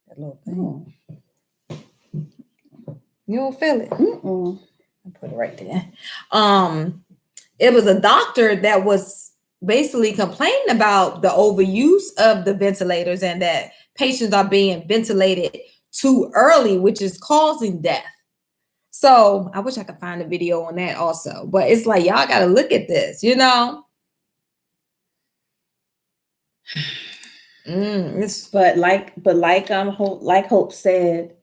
that little thing. You don't feel it. I put it right there. It was a doctor that was basically complaining about the overuse of the ventilators and that patients are being ventilated too early, which is causing death. So I wish I could find a video on that also. But it's like, y'all got to look at this, But like Hope said,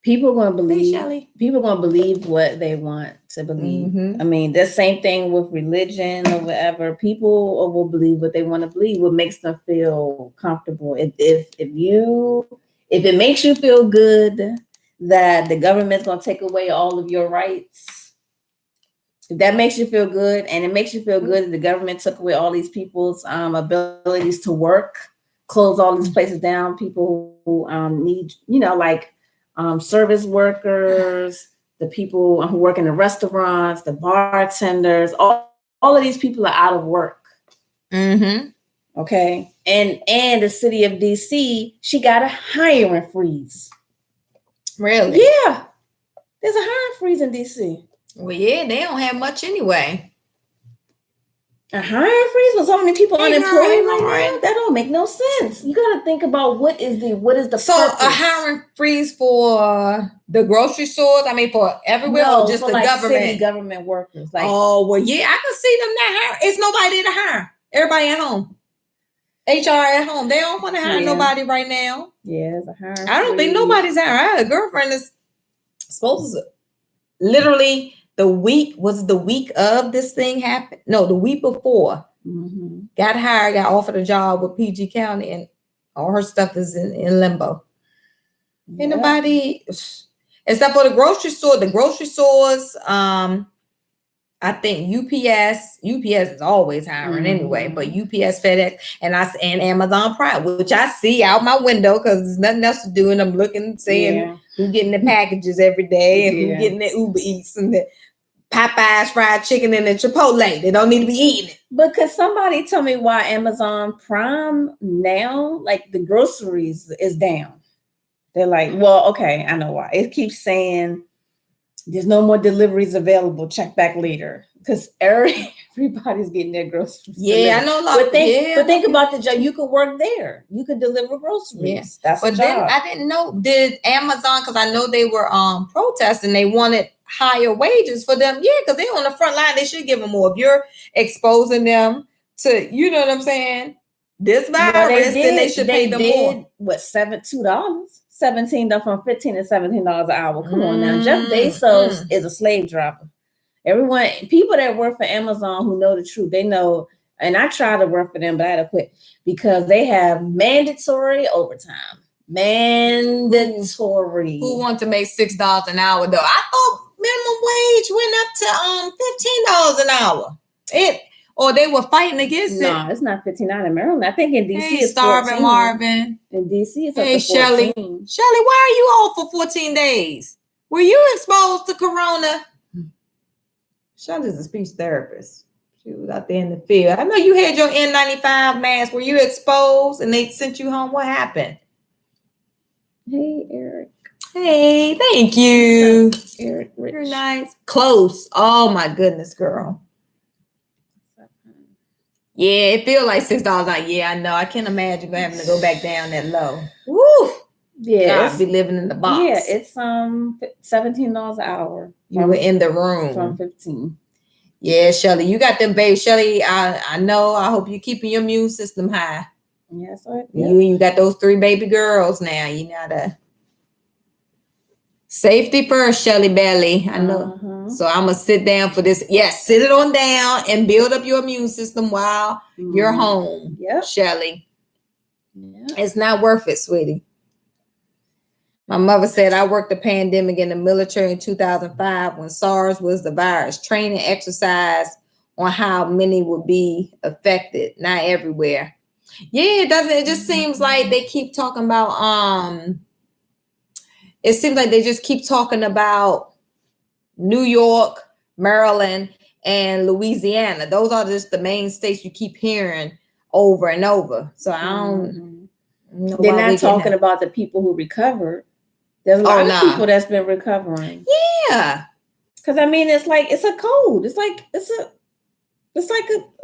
people are going to believe. People are going to believe what they want to believe. I mean, the same thing with religion or whatever. People will believe what they want to believe. What makes them feel comfortable. If it makes you feel good that the government's going to take away all of your rights, if that makes you feel good, and it makes you feel good that the government took away all these people's abilities to work, close all these places down, people who need, service workers, the people who work in the restaurants, the bartenders, all of these people are out of work. Okay. And the city of DC, she got a hiring freeze. Really? Yeah. There's a hiring freeze in DC. Well, yeah, they don't have much anyway. A hiring freeze with so many people unemployed right now? That don't make no sense. You got to think about what is the purpose? A hiring freeze for the grocery stores? I mean, for everywhere, or just the government? City government workers. I can see them not hiring. It's nobody to hire. Everybody at home. HR at home. They don't want to hire nobody right now. Yeah, it's a hiring. I don't think nobody's hiring. I had a girlfriend that's supposed to literally the week of this thing happened. No, the week before. Mm-hmm. Got hired, got offered a job with PG County, and all her stuff is in limbo. Yep. Ain't nobody, except for the grocery store. The grocery stores, I think UPS is always hiring anyway, but UPS, FedEx, and Amazon Prime, which I see out my window because there's nothing else to do, and I'm looking, saying who's getting the packages every day and who's getting the Uber Eats and the Popeyes fried chicken and the Chipotle. They don't need to be eating it. Because somebody told me why Amazon Prime now, like the groceries is down. They're like, well, okay, I know why. It keeps saying there's no more deliveries available. Check back later. Because everybody's getting their groceries. Yeah, delivered. I know. But think about the job. You could work there. You could deliver groceries. Yes, that's a job. Then I didn't know. Did Amazon? Because I know they were protesting. They wanted higher wages for them. Yeah, because they're on the front line. They should give them more. If you're exposing them to, you know what I'm saying, this virus, then they should pay them more. What, $2? 17 from $15 to $17 an hour. Come on now. Jeff Bezos is a slave driver. People that work for Amazon who know the truth, they know, and I tried to work for them, but I had to quit because they have mandatory overtime. Mandatory. Who want to make $6 an hour though? I thought minimum wage went up to $15 an hour. Or they were fighting against it. No, it's not $15 in Maryland. I think in DC it's Starving 14. Marvin. In DC it's up to 14. Shelly, why are you off for 14 days? Were you exposed to corona? Shelly's a speech therapist. She was out there in the field. I know you had your N95 mask. Were you exposed and they sent you home? What happened? Hey, Eric. Hey, thank you. Eric Rich. You're nice. Close. Oh my goodness, girl. Yeah, it feels like $6. Yeah, I know. I can't imagine having to go back down that low. Woo! Yeah, I'd be living in the box. Yeah, it's $17 an hour. You were in the room. From 15. Yeah, Shelly, you got them babies. Shelly, I know. I hope you're keeping your immune system high. Yes, you got those 3 baby girls now. You know the safety first, Shelly Belly. I know. So I'm gonna sit down for this. Yes, sit it on down and build up your immune system while you're home. Yep. Shelly. Yeah. It's not worth it, sweetie. My mother said I worked the pandemic in the military in 2005 when SARS was the virus. Training exercise on how many would be affected, not everywhere. Yeah, it doesn't. It just seems like they keep talking about. It seems like they just keep talking about New York, Maryland, and Louisiana. Those are just the main states you keep hearing over and over. So I don't know. They're not talking about the people who recovered. There's a lot of people that's been recovering. Yeah. Because I mean, it's a cold. It's like a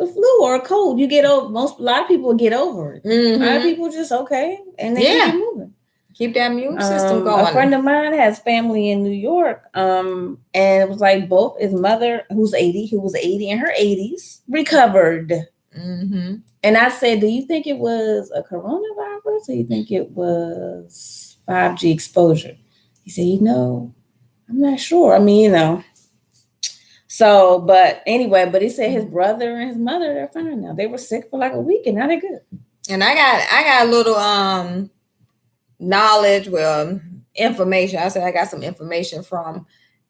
flu or a cold. You get over. A lot of people get over it. A lot of people just okay, and they keep moving. Keep that immune system going. A friend of mine has family in New York, and it was like both his mother, who was 80 in her 80s, recovered. And I said, do you think it was a coronavirus or you think it was 5G exposure? He said, I'm not sure. I mean, So, but he said his brother and his mother, they're fine now. They were sick for like a week and now they're good. And I got a little knowledge, information. I said I got some information from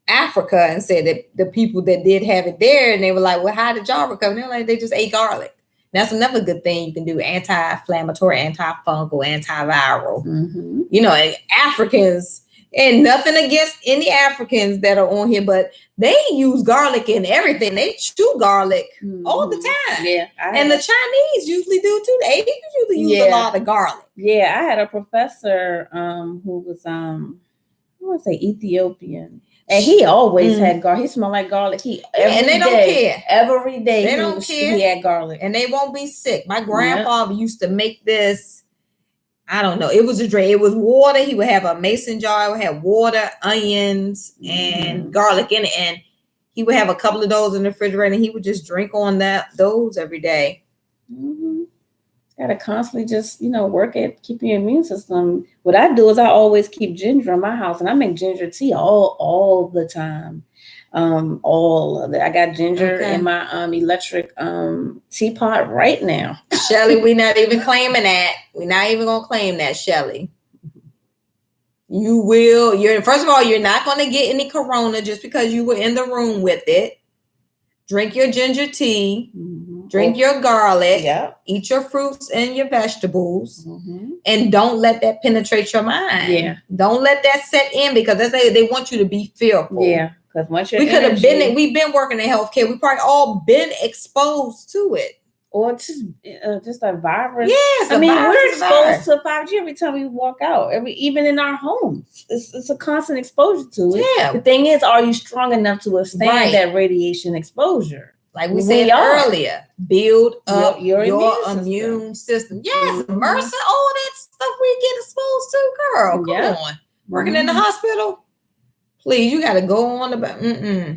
Africa and said that the people that did have it there, and they were like, well, how did y'all recover? And they're like, they just ate garlic. That's another good thing you can do: anti-inflammatory, antifungal, antiviral. And Africans, and nothing against any Africans that are on here, but they use garlic in everything. They chew garlic all the time. Yeah, and the Chinese usually do too. They usually use a lot of garlic. Yeah, I had a professor who was I want to say Ethiopian, and he always had garlic. He smelled like garlic. And they don't care. Every day they don't care. He had garlic, and they won't be sick. My grandfather used to make this. I don't know. It was a drink. It was water. He would have a mason jar. It would have water, onions, and garlic in it. And he would have a couple of those in the refrigerator. And he would just drink on those every day. gotta constantly just, work at keeping your immune system. What I do is I always keep ginger in my house, and I make ginger tea all the time. All of it. I got ginger in my electric teapot right now. Shelly, we're not even claiming that. We're not even gonna claim that, Shelly. You will. First of all, you're not gonna get any corona just because you were in the room with it. Drink your ginger tea. Mm-hmm. Drink your garlic. Yep. Eat your fruits and your vegetables. Mm-hmm. And don't let that penetrate your mind. Yeah. Don't let that set in, because they want you to be fearful. Yeah. Because once we've been working in healthcare, we probably all been exposed to it. Or just a virus. Yes, we're exposed to 5G every time we walk out. Even in our homes, it's a constant exposure to it. Yeah. The thing is, are you strong enough to withstand that radiation exposure? Like we said earlier, build up your immune system. Yes, mm-hmm. MRSA, all that stuff we get exposed to, girl. Come on, working in the hospital. Please, you got to go on about. Yeah.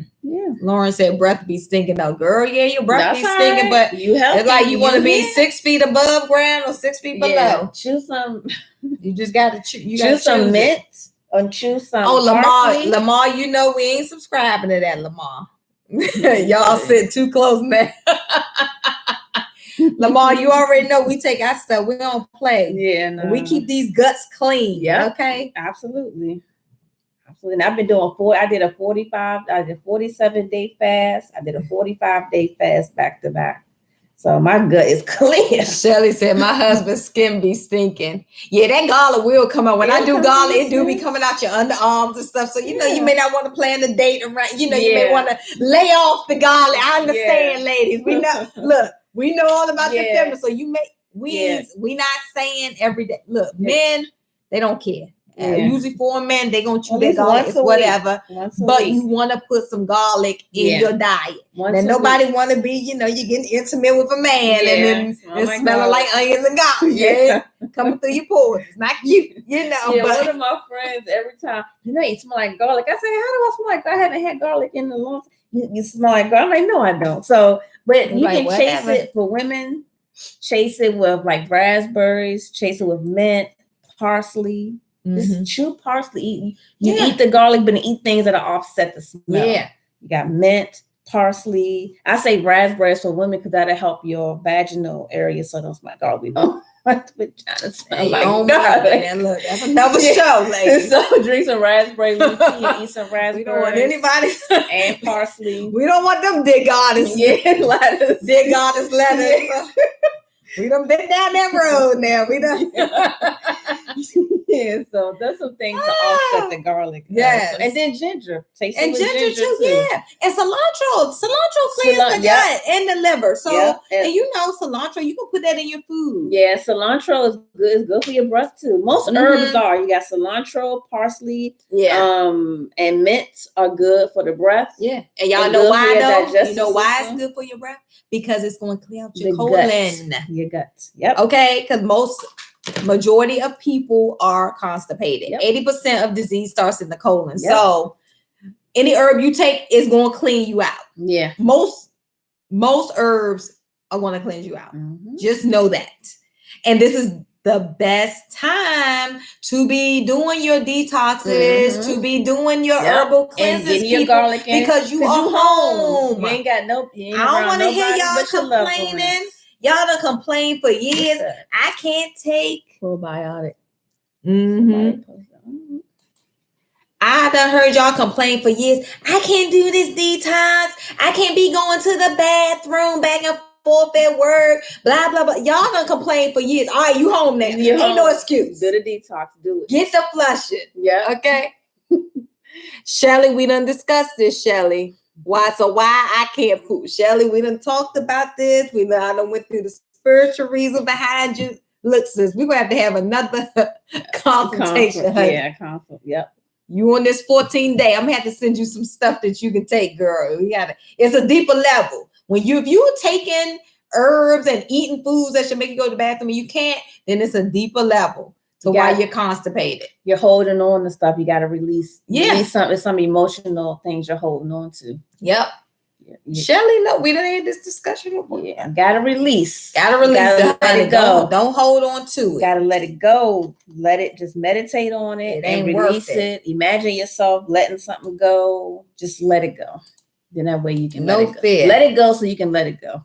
Lauren said breath be stinking though. Girl, yeah, your breath be stinking, right. But it's like you want to be 6 feet above ground or 6 feet below. Choose some. You just got to choose some mint or choose some. Oh, Lamar, you know we ain't subscribing to that, Lamar. Y'all sit too close now. Lamar, you already know we take our stuff. We don't play. Yeah, no. We keep these guts clean. Yeah. Okay. Absolutely. And I've been doing I did a 47-day fast. I did a 45-day fast back to back. So my gut is clear. Shelly said my husband's skin be stinking. Yeah, that garlic will come out. When I do garlic, it do be coming out your underarms and stuff. So, you may not want to plan the date around. You may want to lay off the garlic. I understand, ladies. We know. Look, we know all about the feminine. So we not saying every day. Look, men, they don't care. Usually for men, they're going to chew their garlic, whatever. But you want to put some garlic in your diet. And nobody want to be, you're getting intimate with a man and then it's smelling like onions and garlic. Coming through your pores. It's not cute, But one of my friends, every time, you smell like garlic. I say, how do I smell like garlic? I haven't had garlic in a long time. You smell like garlic? I'm like, no, I don't. So, but you can chase it for women. Chase it with like raspberries. Chase it with mint, parsley. Just chew parsley. You eat the garlic, but eat things that are offset the smell. Yeah. You got mint, parsley. I say raspberries for women because that'll help your vaginal area so don't smell like garlic. We don't want the vagina smell like garlic. Look, that's another show, ladies. So drink some raspberry tea and eat some raspberries. We don't want anybody and parsley. We don't want them dear goddess lettuce. Dear goddess lettuce. We done been down that road now. We done. So that's some things to offset the garlic. Yes. And then ginger. And ginger too. Yeah. And cilantro. Cilantro cleans the gut and the liver. So, and cilantro, you can put that in your food. Yeah, cilantro is good. It's good for your breath too. Most herbs are. You got cilantro, parsley, and mint are good for the breath. Yeah. And y'all know why though? You know why it's good for your breath? Because it's going to clear out your colon. Your guts. Yep. Okay. Because majority of people are constipated. 80% of disease starts in the colon. Yep. So any herb you take is going to clean you out. Yeah. Most herbs are going to cleanse you out. Mm-hmm. Just know that. And this is the best time to be doing your detoxes, to be doing your herbal cleanses, your garlic in, because you are home. You ain't got no. I don't want to hear y'all complaining. Y'all done complained for years. I can't take probiotic. I done heard y'all complain for years. I can't do this detox. I can't be going to the bathroom back and forth at work. Blah, blah, blah. Y'all done complain for years. All right, you home now. Ain't no excuse. Do the detox. Do it. Get the flushing. Yeah. Okay. Shelly, we done discussed this, Shelly. Why I can't poop. Shelly, we done talked about this. I done went through the spiritual reason behind you. Look, sis, we're going to have another consultation. Consult. Yep. You on this 14-day, I'm going to have to send you some stuff that you can take, girl. It's a deeper level. If you're taking herbs and eating foods that should make you go to the bathroom and you can't, then it's a deeper level to why you're constipated. You're holding on to stuff you got to release. Yeah. Release some emotional things you're holding on to. Yep. Shelly, no, we done had this discussion before. Yeah, gotta release. Gotta release it. Let it go. Don't hold on to it. Gotta let it go. Let it, just meditate on it and release it. Imagine yourself letting something go. Just let it go. Then that way you can let it go. Let it go so you can let it go.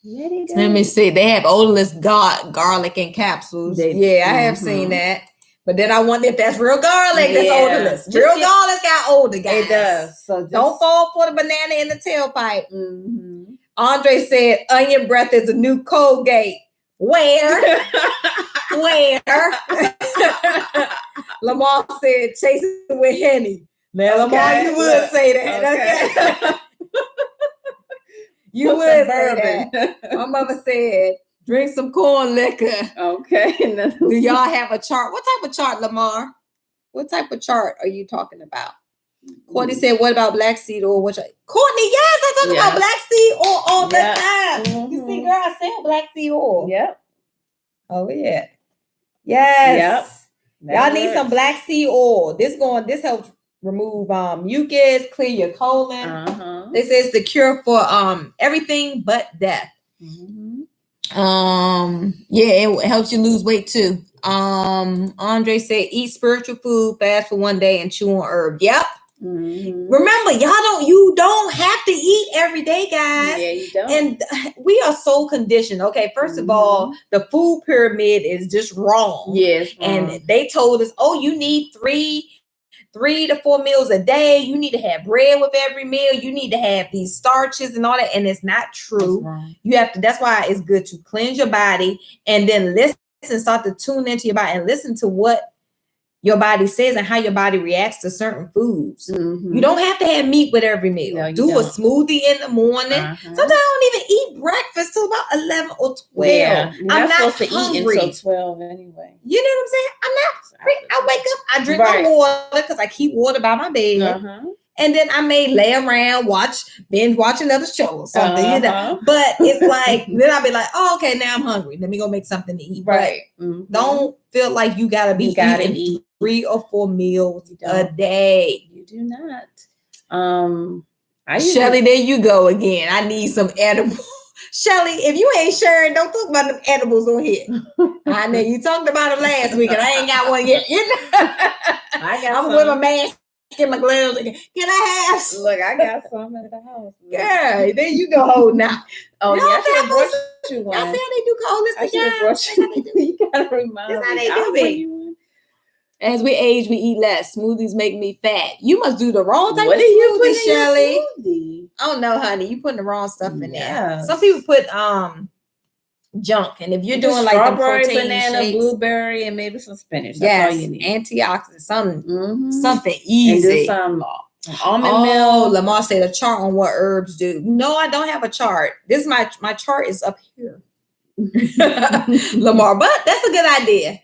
Let it go. Let me see. They have odorless garlic in capsules. I have seen that. But then I wonder if that's real garlic that's odorless. Real garlic got odor, guys. It does. So don't fall for the banana in the tailpipe. Andre said onion breath is a new Colgate. Where? Where? Lamar said chase it with Henny. Now, Lamar, you would say that. Okay. You would say that. My mother said, drink some corn liquor. Okay. Do y'all have a chart? What type of chart, Lamar? What type of chart are you talking about? Courtney said, what about black seed oil? Courtney, yes, I talk about black seed oil all the time. You see, girl, I sell black seed oil. Yep. Oh, yeah. Yes. Yep. Y'all need some black seed oil. This helps remove mucus, clear your colon. They say it's the cure for everything but death. It helps you lose weight too. Andre said eat spiritual food, fast for 1 day, and chew on herb. Yep. Remember, you don't have to eat every day, guys. Yeah, you don't. And we are so conditioned. Okay, first of all, the food pyramid is just wrong. Yes. And they told us, you need 3 to 4 meals a day. You need to have bread with every meal. You need to have these starches and all that. And it's not true. You have to, that's why it's good to cleanse your body and then listen, start to tune into your body and listen to what your body says and how your body reacts to certain foods. You don't have to have meat with every meal. No, do a smoothie in the morning. Sometimes I don't even eat breakfast till about 11 or 12. Yeah, I'm not supposed hungry. To eat until 12 anyway. You know what I'm saying? I'm not. I wake up, I drink my water because I keep water by my bed. And then I may lay around, binge watch another show or something, you know. But it's like, then I'll be like, okay, now I'm hungry. Let me go make something to eat. Right. But don't feel like you gotta be eating 3 or 4 meals a day. You do not. Shelly, there you go again. I need some edibles. Shelly, if you ain't sharing, don't talk about them edibles on here. I know you talked about them last week, and I ain't got one yet. I'm with my mask and my gloves. Can I have some? Look, I got some at the house. Yeah, there you go. Hold now. Oh, yeah, I should have brought you one. Y'all say they do holistic. You gotta remind me. That's how they do it. As we age, we eat less. Smoothies make me fat. You must do the wrong type of smoothie, Shelly. Oh no, honey, you putting the wrong stuff in there. Some people put junk, and if you're doing like strawberry, banana, shakes, blueberry, and maybe some spinach. That's all you need. Antioxidants, something easy. And do some almond milk. Lamar said a chart on what herbs do. No, I don't have a chart. This is my chart is up here. Lamar, but that's a good idea.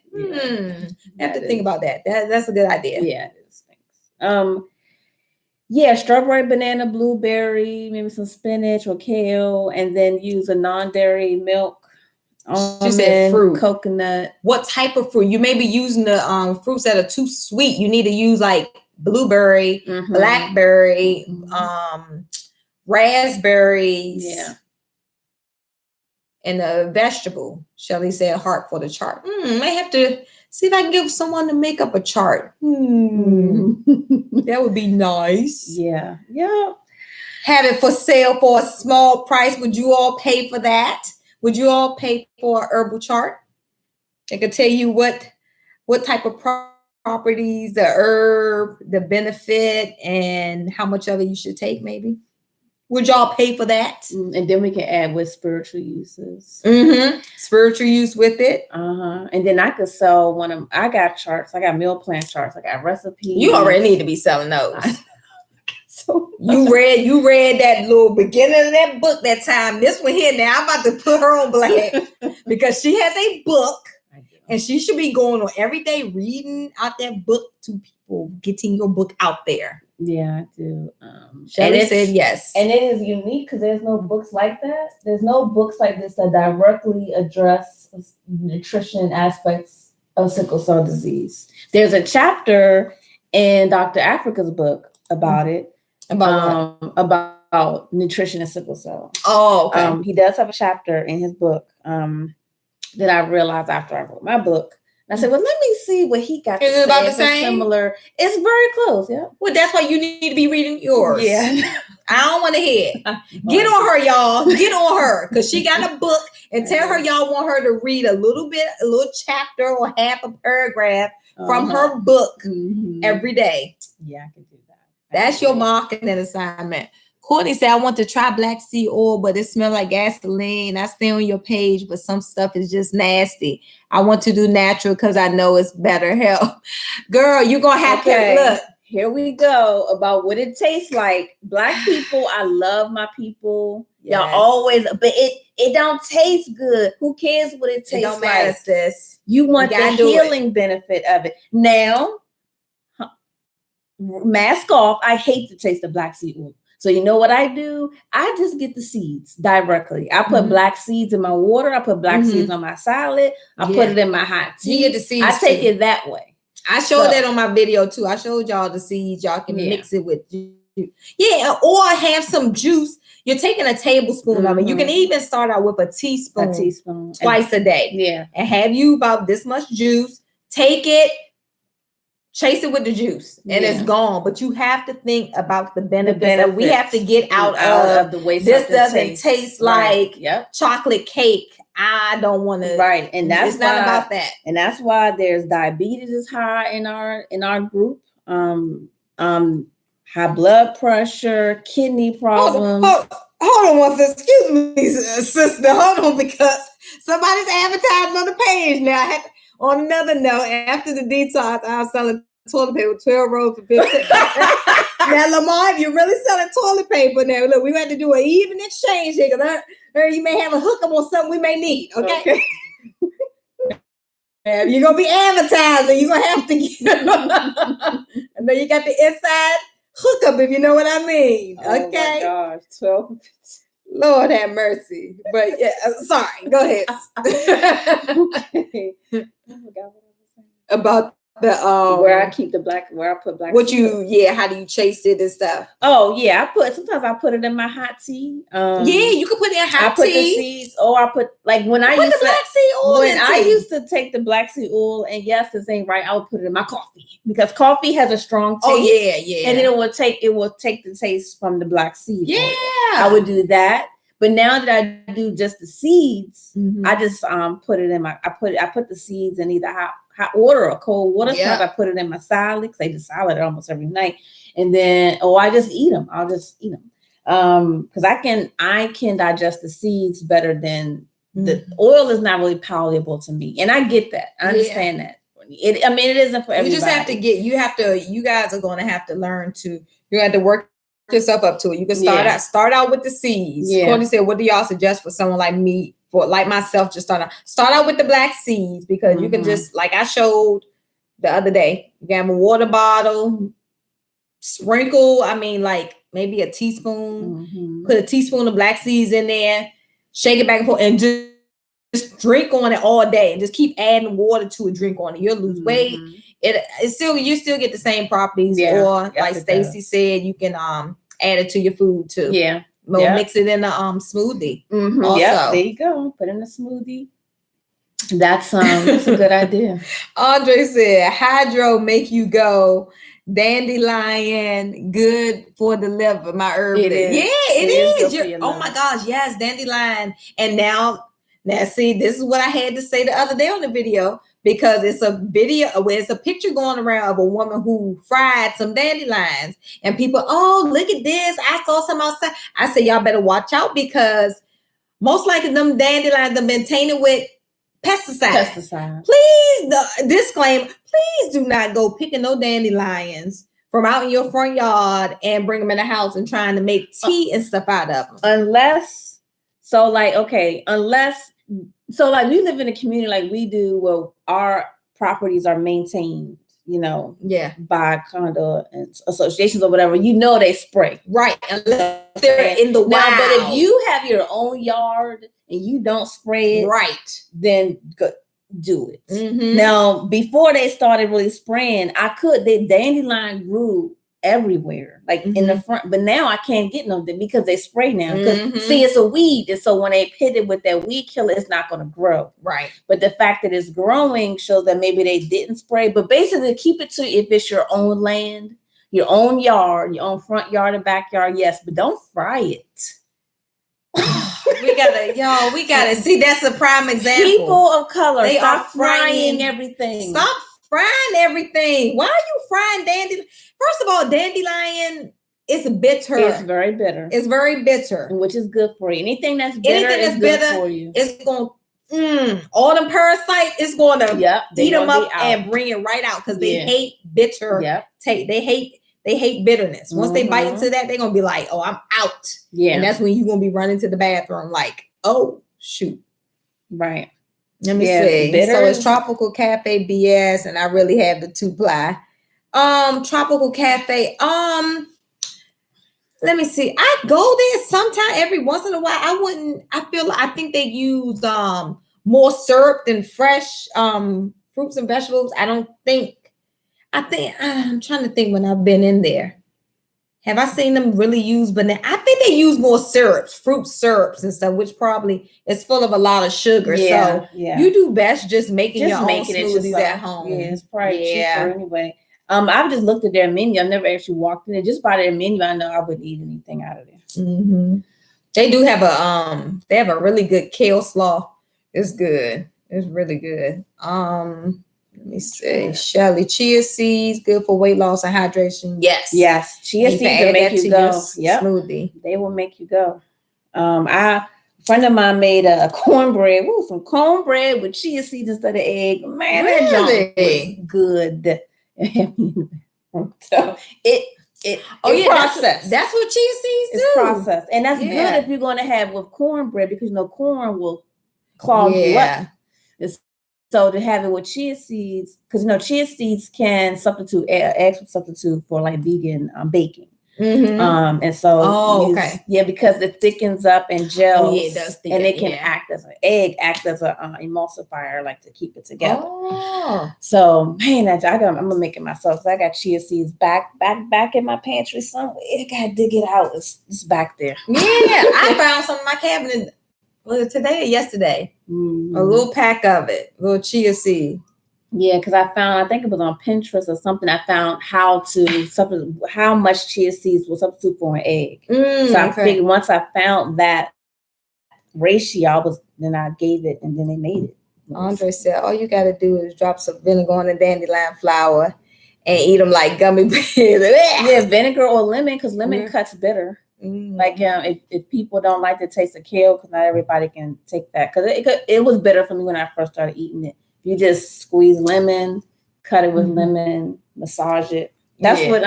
Have to think about that. That's a good idea. Yeah, it is. Thanks. Strawberry, banana, blueberry, maybe some spinach or kale, and then use a non-dairy milk. She said fruit, coconut. What type of fruit? You may be using the fruits that are too sweet. You need to use like blueberry, blackberry, raspberries. Yeah. And a vegetable. Shelly said heart for the chart. I have to see if I can get someone to make up a chart. That would be nice. Yeah. Have it for sale for a small price. Would you all pay for that? Would you all pay for a herbal chart? It could tell you what type of properties, the herb, the benefit, and how much of it you should take, maybe. Would y'all pay for that? And then we can add with spiritual uses. Spiritual use with it. And then I could sell I got charts. I got meal plan charts. I got recipes. You already need to be selling those. So you read that little beginning of that book that time. This one here now, I'm about to put her on blast because she has a book and she should be going on every day reading out that book to people, getting your book out there. Yeah, I do. Shelly said yes. And it is unique because there's no books like that. There's no books like this that directly address nutrition aspects of sickle cell disease. There's a chapter in Dr. Africa's book about it, About what? About nutrition and sickle cell. Oh, okay. He does have a chapter in his book that I realized after I wrote my book. And I said, well, let me see what he got. Is to it about say the same? Similar. It's very close. Yeah. Well, that's why you need to be reading yours. Yeah. I don't want to hear it. Get on her, y'all. Get on her, because she got a book. And tell her y'all want her to read a little chapter or half a paragraph from her book every day. Yeah, I can do that. That's your marketing assignment. Courtney said, I want to try black seed oil, but it smells like gasoline. I stay on your page, but some stuff is just nasty. I want to do natural because I know it's better health. Girl, you're going to have to look. Here we go about what it tastes like. Black people, I love my people. Yes. Y'all always, but it don't taste good. Who cares what it tastes like? It don't matter, sis. You want the healing benefit of it. Now, mask off. I hate the taste of black seed oil. So you know what I do? I just get the seeds directly. I put black seeds in my water. I put black seeds on my salad. I put it in my hot tea. You get the seeds. I take it that way. I showed that on my video too. I showed y'all the seeds. Y'all can mix it with juice. Yeah, or have some juice. You're taking a tablespoon of it. You can even start out with a teaspoon twice a day. Yeah. And have you about this much juice. Take it. Chase it with the juice and it's gone. But you have to think about the benefits. We have to get out of the way this doesn't taste like chocolate cake. I don't want to. Right. And that's it's not about that. And that's why there's diabetes is high in our group. High blood pressure, kidney problems. Hold on one second. Excuse me, sister. Hold on, because somebody's advertising on the page now. On another note, after the detox, I was selling toilet paper, 12 rolls for 15. Now, Lamar, if you're really selling toilet paper now, look, we had to do an even exchange here, because you may have a hookup on something we may need, okay? If you're going to be advertising, you're going to have to get and then you got the inside hookup, if you know what I mean, okay? Oh, my gosh, 12. Lord have mercy. But yeah, sorry, go ahead. Okay. I forgot what I was saying. About the where I put black what seed. How do you chase it and stuff? Oh yeah, sometimes I put it in my hot tea. You can put it in hot tea. I put the seeds, or I put when I used the black seed oil. When I used to take the black seed oil, and yes, this ain't right, I would put it in my coffee, because coffee has a strong taste. Oh yeah. And then it will take the taste from the black seed. Yeah. Oil. I would do that. But now that I do just the seeds, I just put it in I put the seeds in either hot water or cold water. Sometimes I put it in my salad, because I do salad almost every night. And then I just eat them. I'll just eat them. Because I can digest the seeds better than the oil is not really palatable to me. And I get that. I understand that. It isn't for everybody. You just have to you guys are gonna have to learn you have to work yourself up to it. You can start out with the seeds. Courtney said, what do y'all suggest for someone like me, like myself, just start out with the black seeds, because you can just, like I showed the other day, you can have a water bottle, sprinkle, like maybe a teaspoon, put a teaspoon of black seeds in there, shake it back and forth, and just drink on it all day, and just keep adding water to a drink on it. You'll lose weight. You still get the same properties, or like Stacy said, you can add it to your food too. Yeah. Mix it in a smoothie. Also. Yeah, there you go. Put in a smoothie. That's a good idea. Andre said, hydro make you go. Dandelion, good for the liver. My herb. It is. Yeah, it is. Oh my gosh, yes, dandelion. And now see, this is what I had to say the other day on the video, because it's a video where it's a picture going around of a woman who fried some dandelions, and people, oh, look at this. I saw some outside. I said, y'all better watch out, because most likely them dandelions have been tainted with pesticide. Please, disclaimer, please do not go picking no dandelions from out in your front yard and bring them in the house and trying to make tea and stuff out of them. Unless we live in a community like we do, where our properties are maintained, by condo and associations or whatever, they spray. Right. Unless they're in the wild. Now, but if you have your own yard and you don't spray it, right, then do it. Now, before they started really spraying, the dandelion grew everywhere, like in the front. But now I can't get them because they spray now. Because see, it's a weed, and so when they hit it with that weed killer, it's not going to grow. Right. But the fact that it's growing shows that maybe they didn't spray. But basically, keep it to if it's your own land, your own yard, your own front yard and backyard. Yes, but don't fry it. we gotta see. That's a prime example. People of color, they stop are frying everything. Stop frying everything. Why are you frying dandelion? First of all, dandelion is bitter. It's very bitter. It's very bitter, which is good for you. Anything that's bitter is good for you. It's going all them parasites is going to eat them up and bring it right out because they hate bitter. They hate bitterness. Once they bite into that, they're going to be like, oh, I'm out. Yeah. And that's when you're going to be running to the bathroom like, oh, shoot. Right. Let me see. Bitter. So it's Tropical Cafe BS, and I really have the 2-ply. Tropical Cafe. Let me see. I go there sometime every once in a while. I think they use more syrup than fresh fruits and vegetables. I'm trying to think when I've been in there. Have I seen them really use banana? I think they use more syrups, fruit syrups and stuff, which probably is full of a lot of sugar. So you do best just making your own smoothies at home. Yeah, it's probably cheaper anyway. I've just looked at their menu. I've never actually walked in it. Just by their menu, I know I wouldn't eat anything out of there. Mm-hmm. They do have a really good kale slaw. It's good. It's really good. Let me see. Shelly, chia seeds, good for weight loss and hydration. Yes. Chia seeds will make you go. Smoothie. They will make you go. A friend of mine made a cornbread. Some cornbread with chia seeds instead of egg. Man, that junk was good. So it's processed. That's what chia seeds do. It's processed, and that's good if you're going to have with cornbread because corn will clog you up. So to have it with chia seeds, because chia seeds can substitute eggs substitute for like vegan baking. And so because it thickens up and gels, it does thicken, and it can act as an emulsifier, like to keep it together. So man, I'm gonna make it myself. I got chia seeds back in my pantry somewhere. I gotta dig it out. It's back there. I found some in my cabinet today or yesterday. A little pack of it, little chia seed. Yeah, because I think it was on Pinterest or something. I found how much chia seeds will substitute for an egg. So I figured once I found that ratio, then I gave it, and then they made it. Andre said, all you got to do is drop some vinegar on the dandelion flour and eat them like gummy bears. Vinegar or lemon, because lemon cuts bitter. Like if people don't like the taste of kale, because not everybody can take that, because it was bitter for me when I first started eating it. You just squeeze lemon, cut it with lemon, massage it. That's what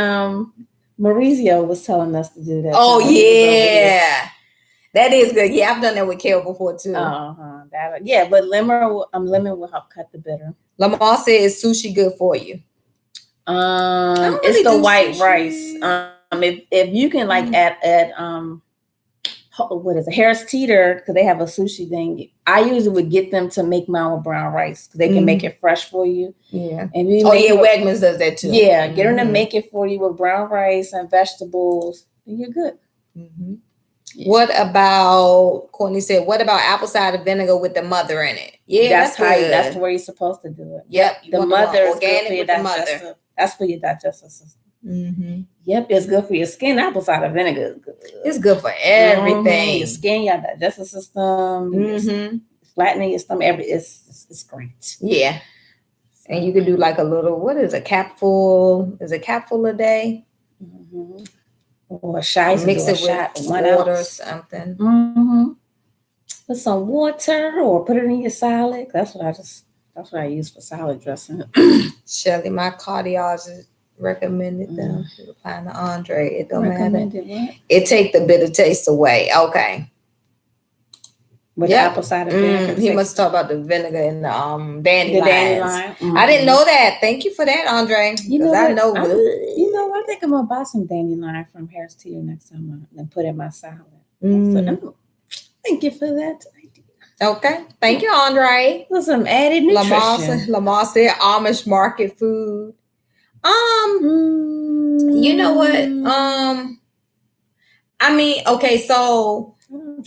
Maurizio was telling us to do. That. Oh yeah, that is good. Yeah, I've done that with kale before too. But lemon will help cut the bitter. Lamar says sushi good for you. It's the white rice. If you can add what is it, Harris Teeter, because they have a sushi thing. I usually would get them to make mine with brown rice because they can make it fresh for you. Yeah. And Wegmans does that too. Yeah, get them to make it for you with brown rice and vegetables, and you're good. What about, Courtney said, what about apple cider vinegar with the mother in it? Yeah, that's good. That's where you're supposed to do it. Yep. The mother is organic with the mother. That's for your digestive system. Yep, it's good for your skin. Apple cider vinegar is good. It's good for everything. Your skin, your digestive system, flattening your stomach. It's great. Yeah. And you can do like a little, what is a capful? Is a capful a day? Or a shot. Mix it with water or something. Put some water or put it in your salad. That's what I use for salad dressing. Shelly, my cardiologist recommended them. Replying to Andre, it don't matter. What? It take the bitter taste away. Okay. With apple cider vinegar. He must talk about the vinegar and the dandelions. I didn't know that. Thank you for that, Andre. I know. I think I'm gonna buy some dandelion from Harris Teeter next time and put in my salad. So, thank you for that idea. Okay. Thank you, Andre. For some added nutrition. Lamar said Amish market food. You know what? I mean, okay, so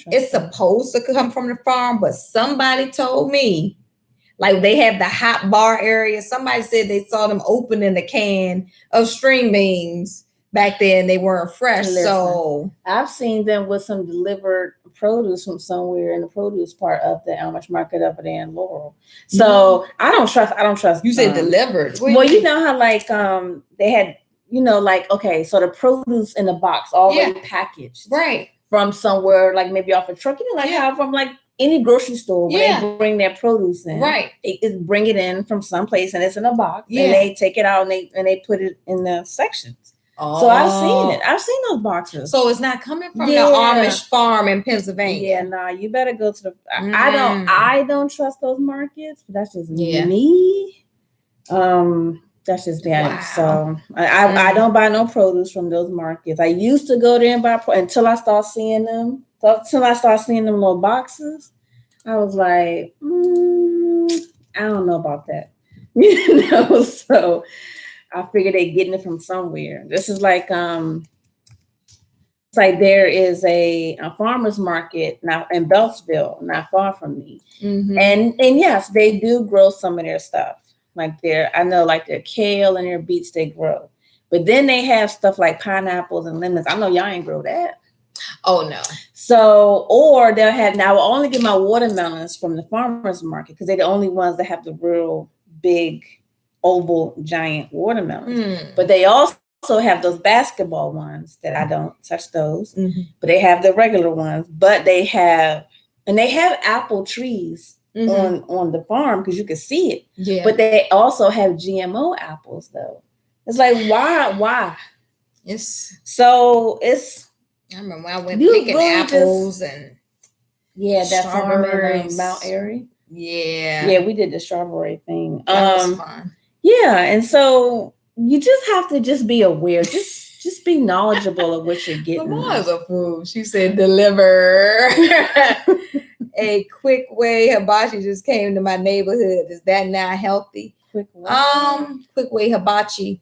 it's supposed to come from the farm, but somebody told me, like, they have the hot bar area. Somebody said they saw them opening a can of string beans back then. They weren't fresh. Listen, so I've seen them with some delivered produce from somewhere in the produce part of the Amish market over there in Laurel. So I don't trust. You said delivered. Well, you know how like they had, you know, like, okay, so the produce in the box already packaged, right, from somewhere, like maybe off a truck, you know, like how from like any grocery store when they bring their produce in, right, they bring it in from someplace and it's in a box, and they take it out and they put it in the sections. So I've seen it. I've seen those boxes. So it's not coming from the Amish farm in Pennsylvania. Yeah, nah, you better go to the. I don't trust those markets. But that's just me. That's just me. Wow. So I don't buy no produce from those markets. I used to go there and buy until I start seeing them. Until I start seeing them little boxes, I was like, I don't know about that. You know, so I figured they're getting it from somewhere. This is like it's like there is a farmer's market now in Beltsville, not far from me. And yes, they do grow some of their stuff. Like I know like their kale and their beets they grow. But then they have stuff like pineapples and lemons. I know y'all ain't grow that. Oh no. So, or they'll have, now I will only get my watermelons from the farmer's market because they're the only ones that have the real big oval giant watermelons. But they also have those basketball ones that I don't touch those, but they have the regular ones. But they have apple trees on the farm because you can see it. Yeah. But they also have GMO apples though. It's like why? It's so it's. I remember when I went picking apples and that farm in Mount Airy. Yeah, we did the strawberry thing. That was fun. Yeah, and so you just have to just be aware, just be knowledgeable of what you're getting. Lamar's a fool. She said deliver. A quick way hibachi just came to my neighborhood. Is that not healthy? Quick way hibachi.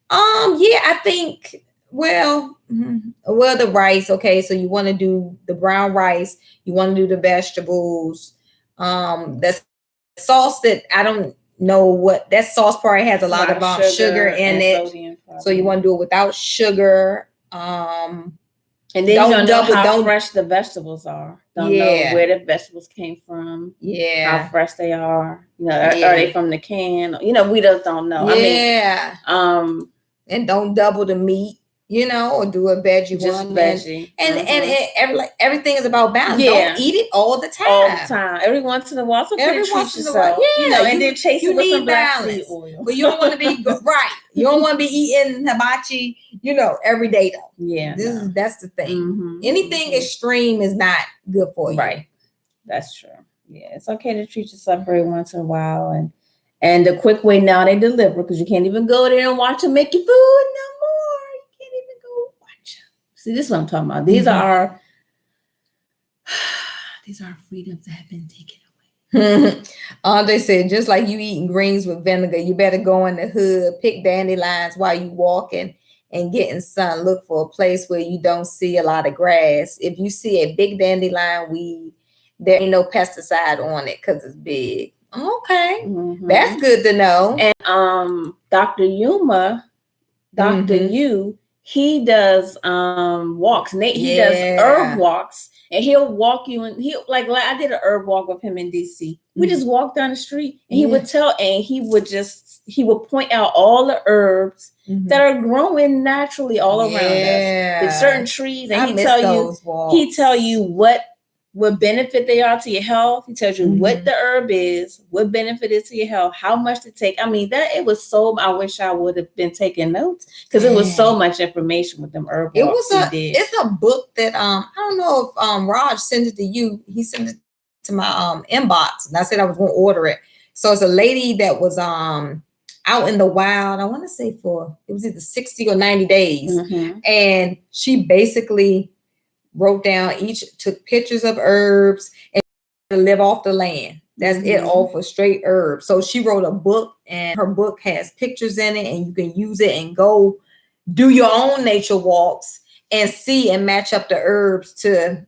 Yeah, I think. Well, the rice. Okay, so you want to do the brown rice. You want to do the vegetables. That sauce that I don't know what that sauce probably has a lot of sugar in it. So you want to do it without sugar. And then you don't know how fresh the vegetables are. Don't know where the vegetables came from. Yeah. How fresh they are. You know, are they from the can? You know, we just don't know. Yeah. I mean, and don't double the meat, you know, or do a veggie just one. Veggie. And everything is about balance. Yeah. Don't eat it all the time. All the time. Every once in a while. So every once in a while. Yeah. You know, and then chase it with some black seed oil. But you don't want to be right. You don't want to be eating hibachi, you know, every day though. Yeah. That's the thing. Anything extreme is not good for you. Right. That's true. Yeah. It's okay to treat yourself every once in a while. And the quick way now they deliver because you can't even go there and watch them make your food no more. You can't even go watch them. See, this is what I'm talking about. These are freedoms that have been taken away. Andre said, just like you eating greens with vinegar, you better go in the hood, pick dandelions while you walking and getting sun. Look for a place where you don't see a lot of grass. If you see a big dandelion weed, there ain't no pesticide on it because it's big. Okay, that's good to know. And Dr. Yuma, Dr. Yu, he does walks. He does herb walks, and he'll walk you. And like I did an herb walk with him in DC. We just walked down the street, and he would tell, and he would point out all the herbs that are growing naturally all around us. There's certain trees, and he tell you what benefit they are to your health. He tells you what the herb is, what benefit is to your health, how much to take. I mean, I wish I would have been taking notes because it was so much information with them herb walks It's a book that I don't know if Raj sent it to you. He sent it to my inbox, and I said I was going to order it. So it's a lady that was out in the wild. I want to say it was either 60 or 90 days, and she basically wrote down took pictures of herbs and live off the land. That's it, all for straight herbs. So she wrote a book, and her book has pictures in it, and you can use it and go do your own nature walks and see and match up the herbs to,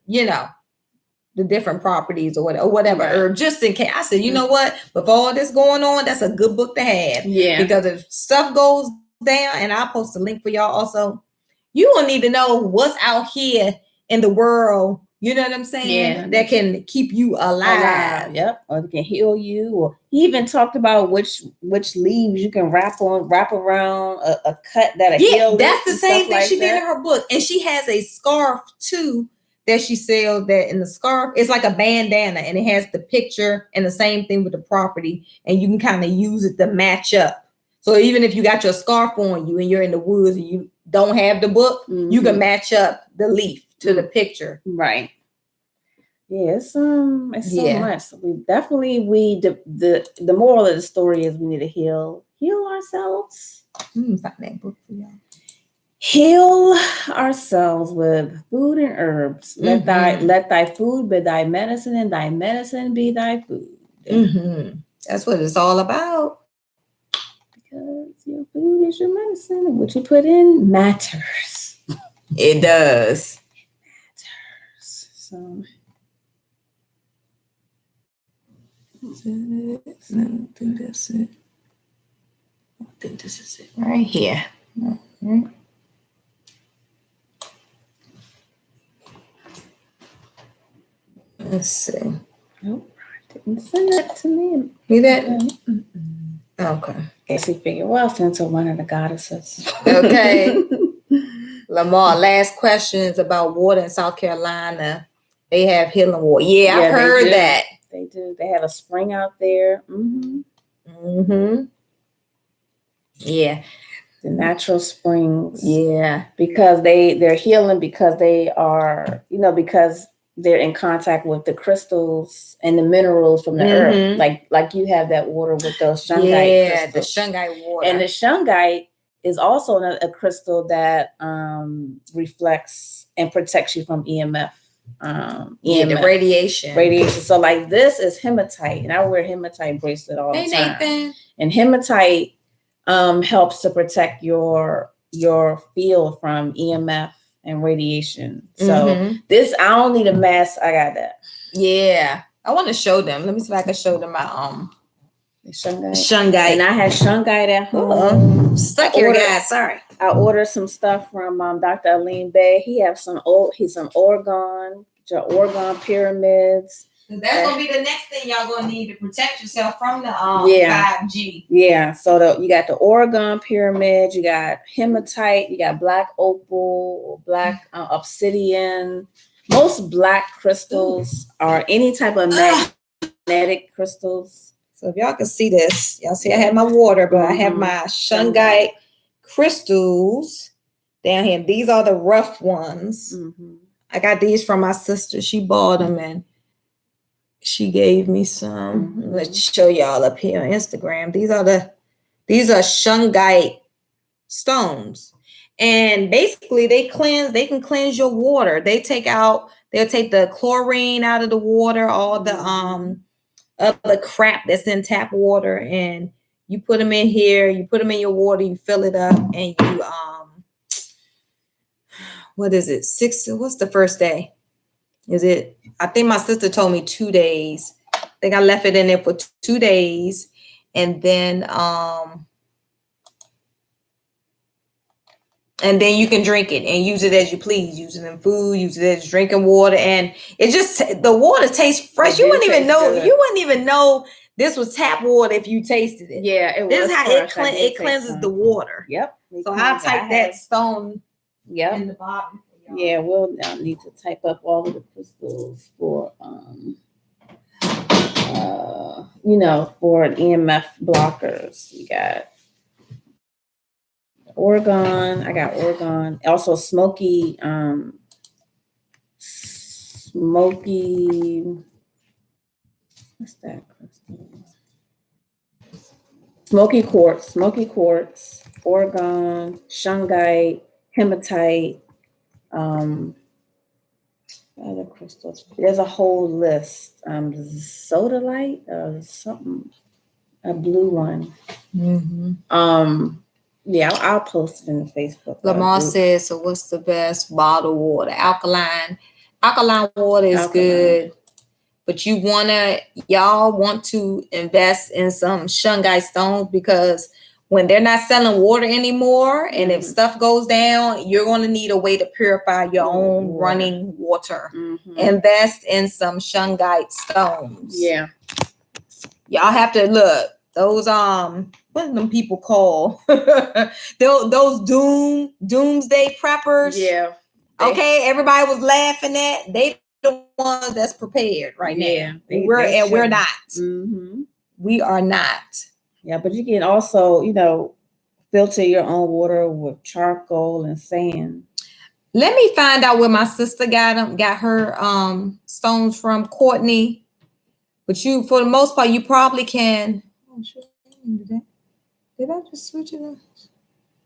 the different properties or whatever herb, just in case. I said, you know what? With all this going on, that's a good book to have. Yeah. Because if stuff goes down, and I'll post a link for y'all also, you will need to know what's out here in the world. You know what I'm saying? Yeah. That can keep you alive. Yep. Or it can heal you. Or he even talked about which leaves you can wrap around a cut that'll heal. That's the same thing like she did in her book. And she has a scarf too that she sells, that in the scarf, it's like a bandana, and it has the picture and the same thing with the property, and you can kind of use it to match up. So even if you got your scarf on you and you're in the woods and you don't have the book, you can match up the leaf to the picture. Right. Yeah, it's so much. The moral of the story is we need to heal ourselves. Find that book for y'all. Heal ourselves with food and herbs. Let thy food be thy medicine, and thy medicine be thy food. That's what it's all about. Because your food is your medicine, and what you put in matters. It does. It matters. So I think that's it. I think this is it right here. Let's see. Nope, didn't send that to me. You that? Okay. Guess he figured, well, send to one of the goddesses. Okay. Lamar, last questions about water in South Carolina. They have healing water. Yeah, I've heard that. They do. They have a spring out there. Yeah. The natural springs. Yeah. Because they're healing, because they are, because they're in contact with the crystals and the minerals from the earth. Like you have that water with those shungite crystals. The shungite water. And the shungite is also a crystal that reflects and protects you from EMF. The radiation. So like this is hematite, and I wear hematite bracelet all the time. Nathan. And hematite helps to protect your field from EMF and radiation. So this, I don't need a mask. I got that. Yeah, I want to show them. Let me see if I can show them my shungite. And I had shungite at home. Stuck here, guys. Sorry. I ordered some stuff from Dr. Aline Bay. He has some orgone pyramids. That's gonna be the next thing y'all gonna need to protect yourself from the 5G. Yeah. So you got the orgone pyramid, you got hematite, you got black opal, black obsidian. Most black crystals are any type of magnetic crystals. So if y'all can see this, y'all see I have my water, but I have my shungite crystals down here. These are the rough ones. I got these from my sister. She bought them and she gave me some. Let's show y'all up here on Instagram. These are shungite stones. And basically they can cleanse your water. They'll take the chlorine out of the water, all the other crap that's in tap water, and you put them in here, you put them in your water, you fill it up, and you what is it? What's the first day? I think my sister told me 2 days. I think I left it in there for 2 days. And then you can drink it and use it as you please. Use it in food, use it as drinking water. And the water tastes fresh. You wouldn't even know this was tap water if you tasted it. Yeah, this is how it cleanses the water. Yep. So I'll type that stone in the bottom. Yeah, we'll need to type up all of the crystals for for EMF blockers. We got orgone. I got orgone. Also smoky. What's that crystal? Smoky quartz, orgone, shungite, hematite. Other crystals. There's a whole list. Sodalite, something, a blue one. Yeah, I'll post it in the Facebook. Lamar says, so what's the best bottled water? Alkaline water is good, but y'all want to invest in some shungite stones, because when they're not selling water anymore, and if stuff goes down, you're going to need a way to purify your own running water. Invest in some shungite stones. Yeah. Y'all have to look. Those what do them people call? those doomsday preppers. Yeah. Okay, everybody was laughing at. They the ones that's prepared right now. We're not. We are not. Yeah, but you can also, filter your own water with charcoal and sand. Let me find out where my sister got her stones from, Courtney. But you, for the most part, you probably can. Oh, sure. Did I just switch it up?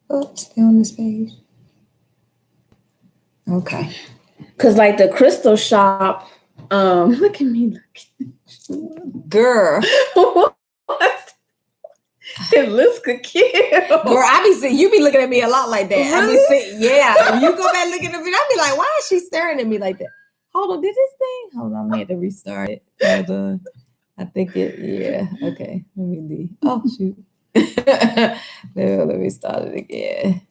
Oh, stay on this page. Okay. Because like the crystal shop, look at me. Girl. It looks cute. Girl, you be looking at me a lot like that. Really? I be saying, yeah. If you go back looking at me, I be like, why is she staring at me like that? Hold on, did this thing? Hold on, I had to restart it. Hold on. I think yeah. Okay. Let me leave. Oh, shoot. Let me start it again.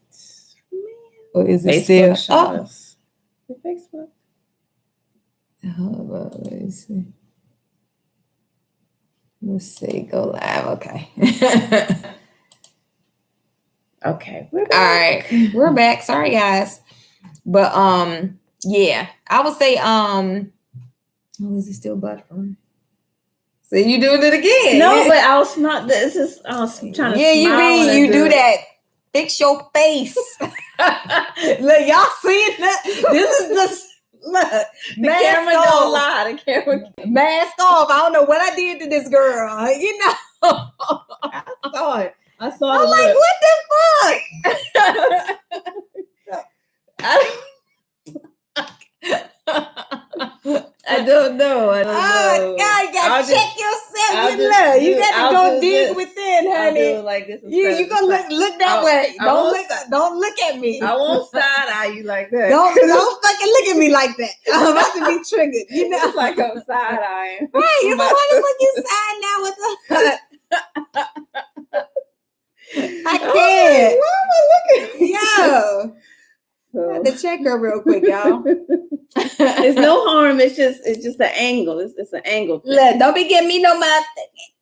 Or is it Facebook still? Oh. Facebook. Hold on, let me see. Let's see. Go live. Okay. Okay. We're back. All right. We're back. Sorry, guys. But yeah. I would say oh, is it still buttering? So you doing it again? No, but I was not. This is I was trying to. Yeah, you do that. Fix your face. Look, y'all seeing that? This is the look. The camera don't lie. The camera mask off. I don't know what I did to this girl. I saw it. I'm like, what the fuck? I don't know. I don't know. God, you gotta check yourself. You gotta go dig within, honey. Like this. You gonna look that way. Don't look at me. I won't side eye you like that. Don't fucking look at me like that. I'm about to be triggered. It's like I'm side eyeing. Right. You don't want to look inside now with the. I can't. Why am I looking? Yo. I have to check her real quick, y'all. It's no harm. It's just an angle. It's an angle thing. Look, don't be giving me no mouth.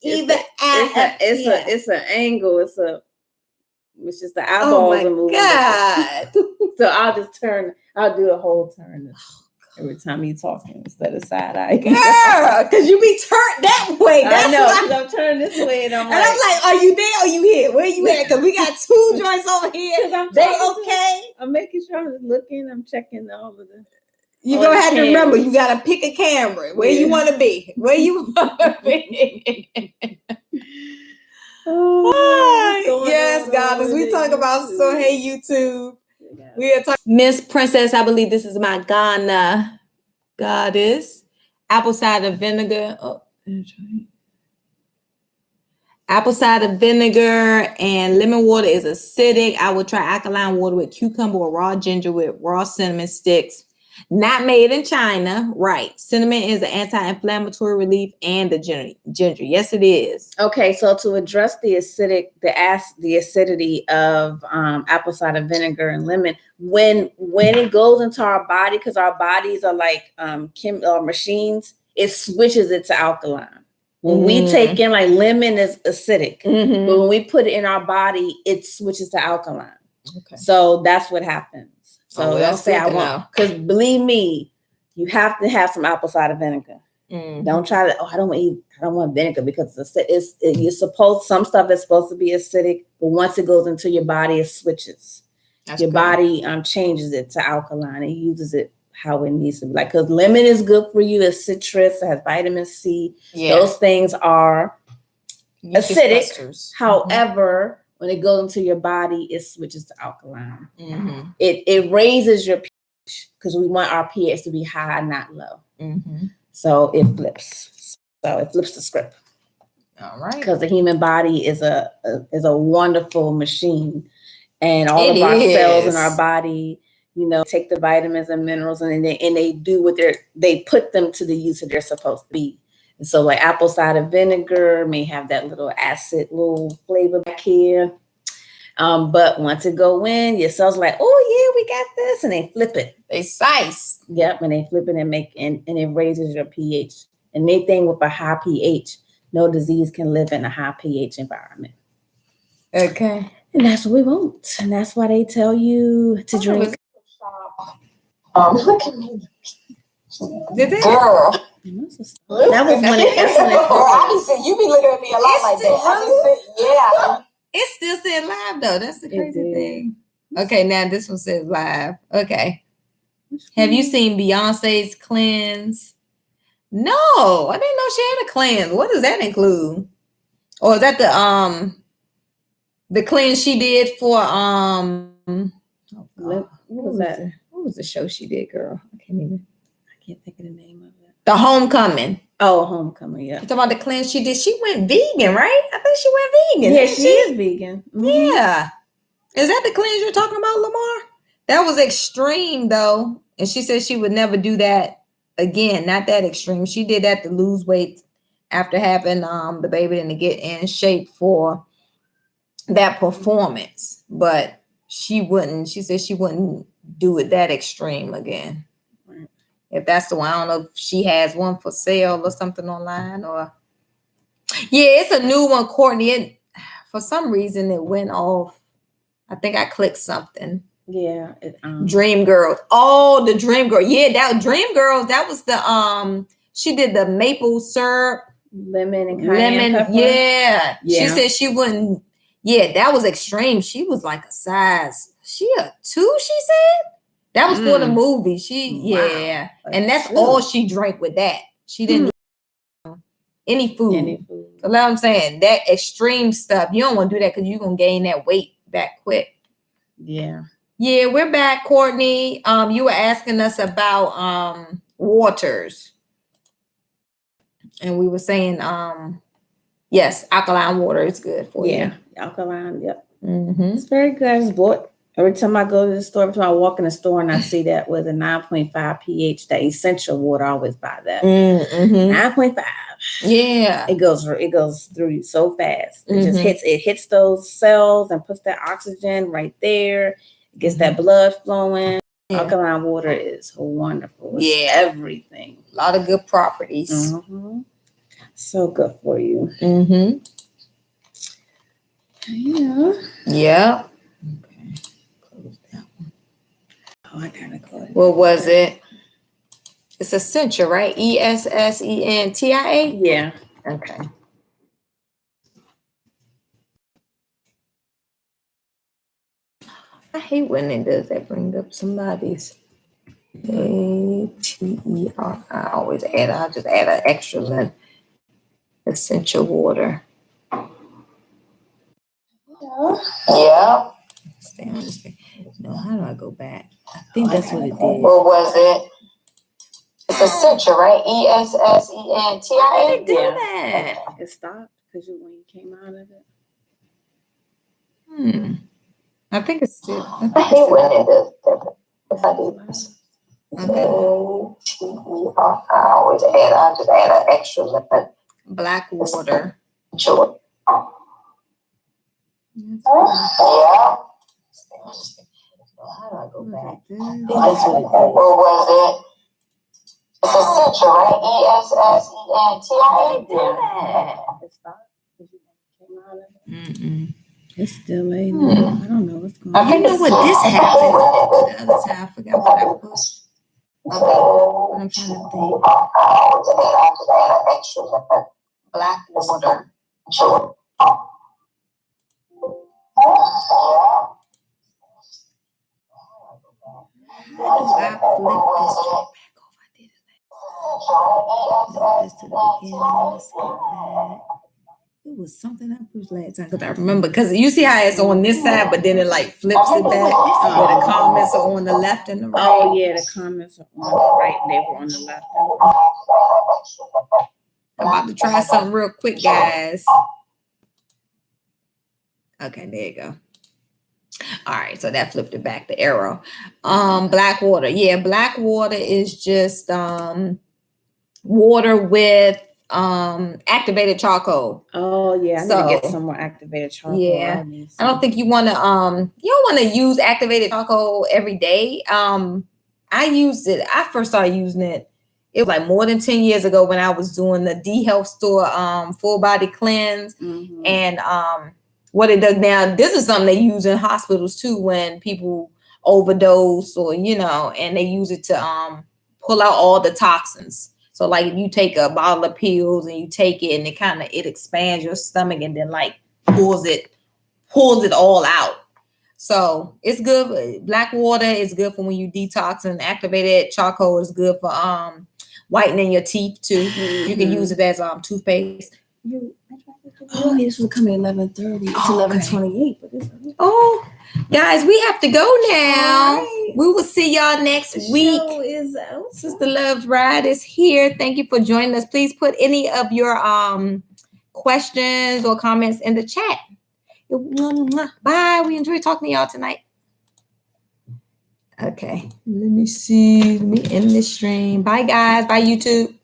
It's an angle. It's just the eyeballs are moving. God. So I'll do a whole turn every time you talking instead of side eye. Girl, because you be turned that way. I know, because I'm turning this way and I'm like, are you there or you here? Where you at? Because we got two joints over here. They okay? I'm making sure I'm just looking. I'm checking all of the. You're going to have to remember, you got to pick a camera. Where you want to be. Where you want to be. Yes, Goddess. We talk about hey YouTube. We are talking Miss Princess. I believe this is my Ghana goddess. Apple cider vinegar. Apple cider vinegar and lemon water is acidic. I would try alkaline water with cucumber or raw ginger with raw cinnamon sticks. Not made in China, right? Cinnamon is an anti-inflammatory relief and the ginger. Yes, it is. Okay, so to address the acidity of apple cider vinegar and lemon, when it goes into our body, because our bodies are like machines, it switches it to alkaline. When we take in, like, lemon is acidic, but when we put it in our body, it switches to alkaline. Okay, so that's what happens. So don't say I want, because believe me, you have to have some apple cider vinegar. Don't try to. I don't want vinegar because some stuff is supposed to be acidic, but once it goes into your body, it switches. Your body changes it to alkaline. It uses it how it needs to be. Like, because lemon is good for you. It's citrus. It has vitamin C. Yeah. Those things are acidic. However, when it goes into your body, it switches to alkaline. It raises your because we want our pH to be high, not low. Mm-hmm. So it flips. So it flips the script. All right. Because the human body is a wonderful machine, and all of our cells in our body, take the vitamins and minerals, and they do what they put them to the use that they're supposed to be. And so, like apple cider vinegar may have that little acid, little flavor back here. But once it go in, your cells like, oh yeah, we got this, and they flip it. They slice. Yep, and they flip it and it raises your pH. And anything with a high pH, no disease can live in a high pH environment. Okay. And that's what we want. And that's why they tell you to drink. Look at me. Did they? Girl. That was when it you be looking at me a lot like that. Yeah. It still said live though. That's the crazy thing. Okay, now this one says live. Okay. Have you seen Beyonce's cleanse? No, I didn't know she had a cleanse. What does that include? Or is that the cleanse she did for what was that? What was the show she did, girl? I can't think of the name of it. The Homecoming. Oh, Homecoming, yeah. You talking about the cleanse she did? She went vegan, right? I think she went vegan. Yeah, she is vegan. Mm-hmm. Yeah. Is that the cleanse you're talking about, Lamar? That was extreme, though. And she said she would never do that again. Not that extreme. She did that to lose weight after having the baby and to get in shape for that performance. But she said she wouldn't do it that extreme again. Right. If that's the one, I don't know if she has one for sale or something online or. Yeah, it's a new one, Courtney. For some reason, it went off. I think I clicked something. Yeah. Dream Girls. Oh, the Dream Girl. Yeah, that Dream Girls. That was the she did the maple syrup, lemon and cayenne pepper. Yeah. She said she wouldn't. Yeah, that was extreme. She was like a size. She a 2, she said. That was for the movie. Yeah. And that's all she drank with that. She didn't do any food. So like I'm saying, that extreme stuff, you don't want to do that because you're gonna gain that weight back quick. Yeah. Yeah, we're back, Courtney. You were asking us about waters. And we were saying, yes, alkaline water is good for you. Yeah, alkaline, yep. Mm-hmm. It's very good. I just bought, every time I go to the store, every time I walk in the store and I see that with a 9.5 pH, that essential water, I always buy that. 9.5. Yeah. It goes through you so fast. It just hits those cells and puts that oxygen right there. It gets that blood flowing. Yeah. Alkaline water is wonderful. It's everything. A lot of good properties. Mm-hmm. So good for you. Mm-hmm. Yeah. Yeah. Okay. Close that one. Oh, I gotta close. What was it? It's Essentia, right? ESSENTIA? Yeah. Okay. I hate when it does that. Bring up somebody's ATER. I just add an extra than essential water. Yeah. No, how do I go back? I think that's what it did. What was it? It's Essentia, right? ESSENTIA. How did it do that? It stopped because when you came out of it. I think it's still. I hate when it does that. If I do this. ATER. I just add an extra limit. Black water. Sure. Yeah. How do I go back? What was it? It's Essentia, right? ESSENTIA. It stopped because you came out of it. It's still ain't. I don't know what's going on. I think that's what this happened. The other time, I forgot what I pushed. I'm trying to think. Black water. Sure. How do I flip this back over? I did it. Flip this to the beginning. Let's get back. It was something I pushed last time because I remember, because you see how it's on this side, but then it like flips it back where the comments are on the left and the right. Oh yeah, the comments are on the right. They were on the left. I'm about to try something real quick, guys. Okay, there you go. All right, so that flipped it back, the arrow. Black water. Yeah, black water is just water with activated charcoal. Oh yeah, I need to get some more activated charcoal. Yeah, I don't think you want to you don't want to use activated charcoal every day. I used it. I first started using it. It was like more than 10 years ago when I was doing the D Health Store full body cleanse. And what it does now, this is something they use in hospitals too when people overdose or and they use it to pull out all the toxins. So like if you take a bottle of pills and you take it and it expands your stomach and then like pulls it all out. So it's good. Black water is good for when you detox, and activated charcoal is good for whitening your teeth too. You can use it as toothpaste. Oh, this will come at 11:30. It's 11:28. Oh, guys, we have to go now. Right. We will see y'all next week. Show is out. Sister Love's Ride is here. Thank you for joining us. Please put any of your questions or comments in the chat. Bye. We enjoyed talking to y'all tonight. Okay. Let me see. Let me end this stream. Bye, guys. Bye, YouTube.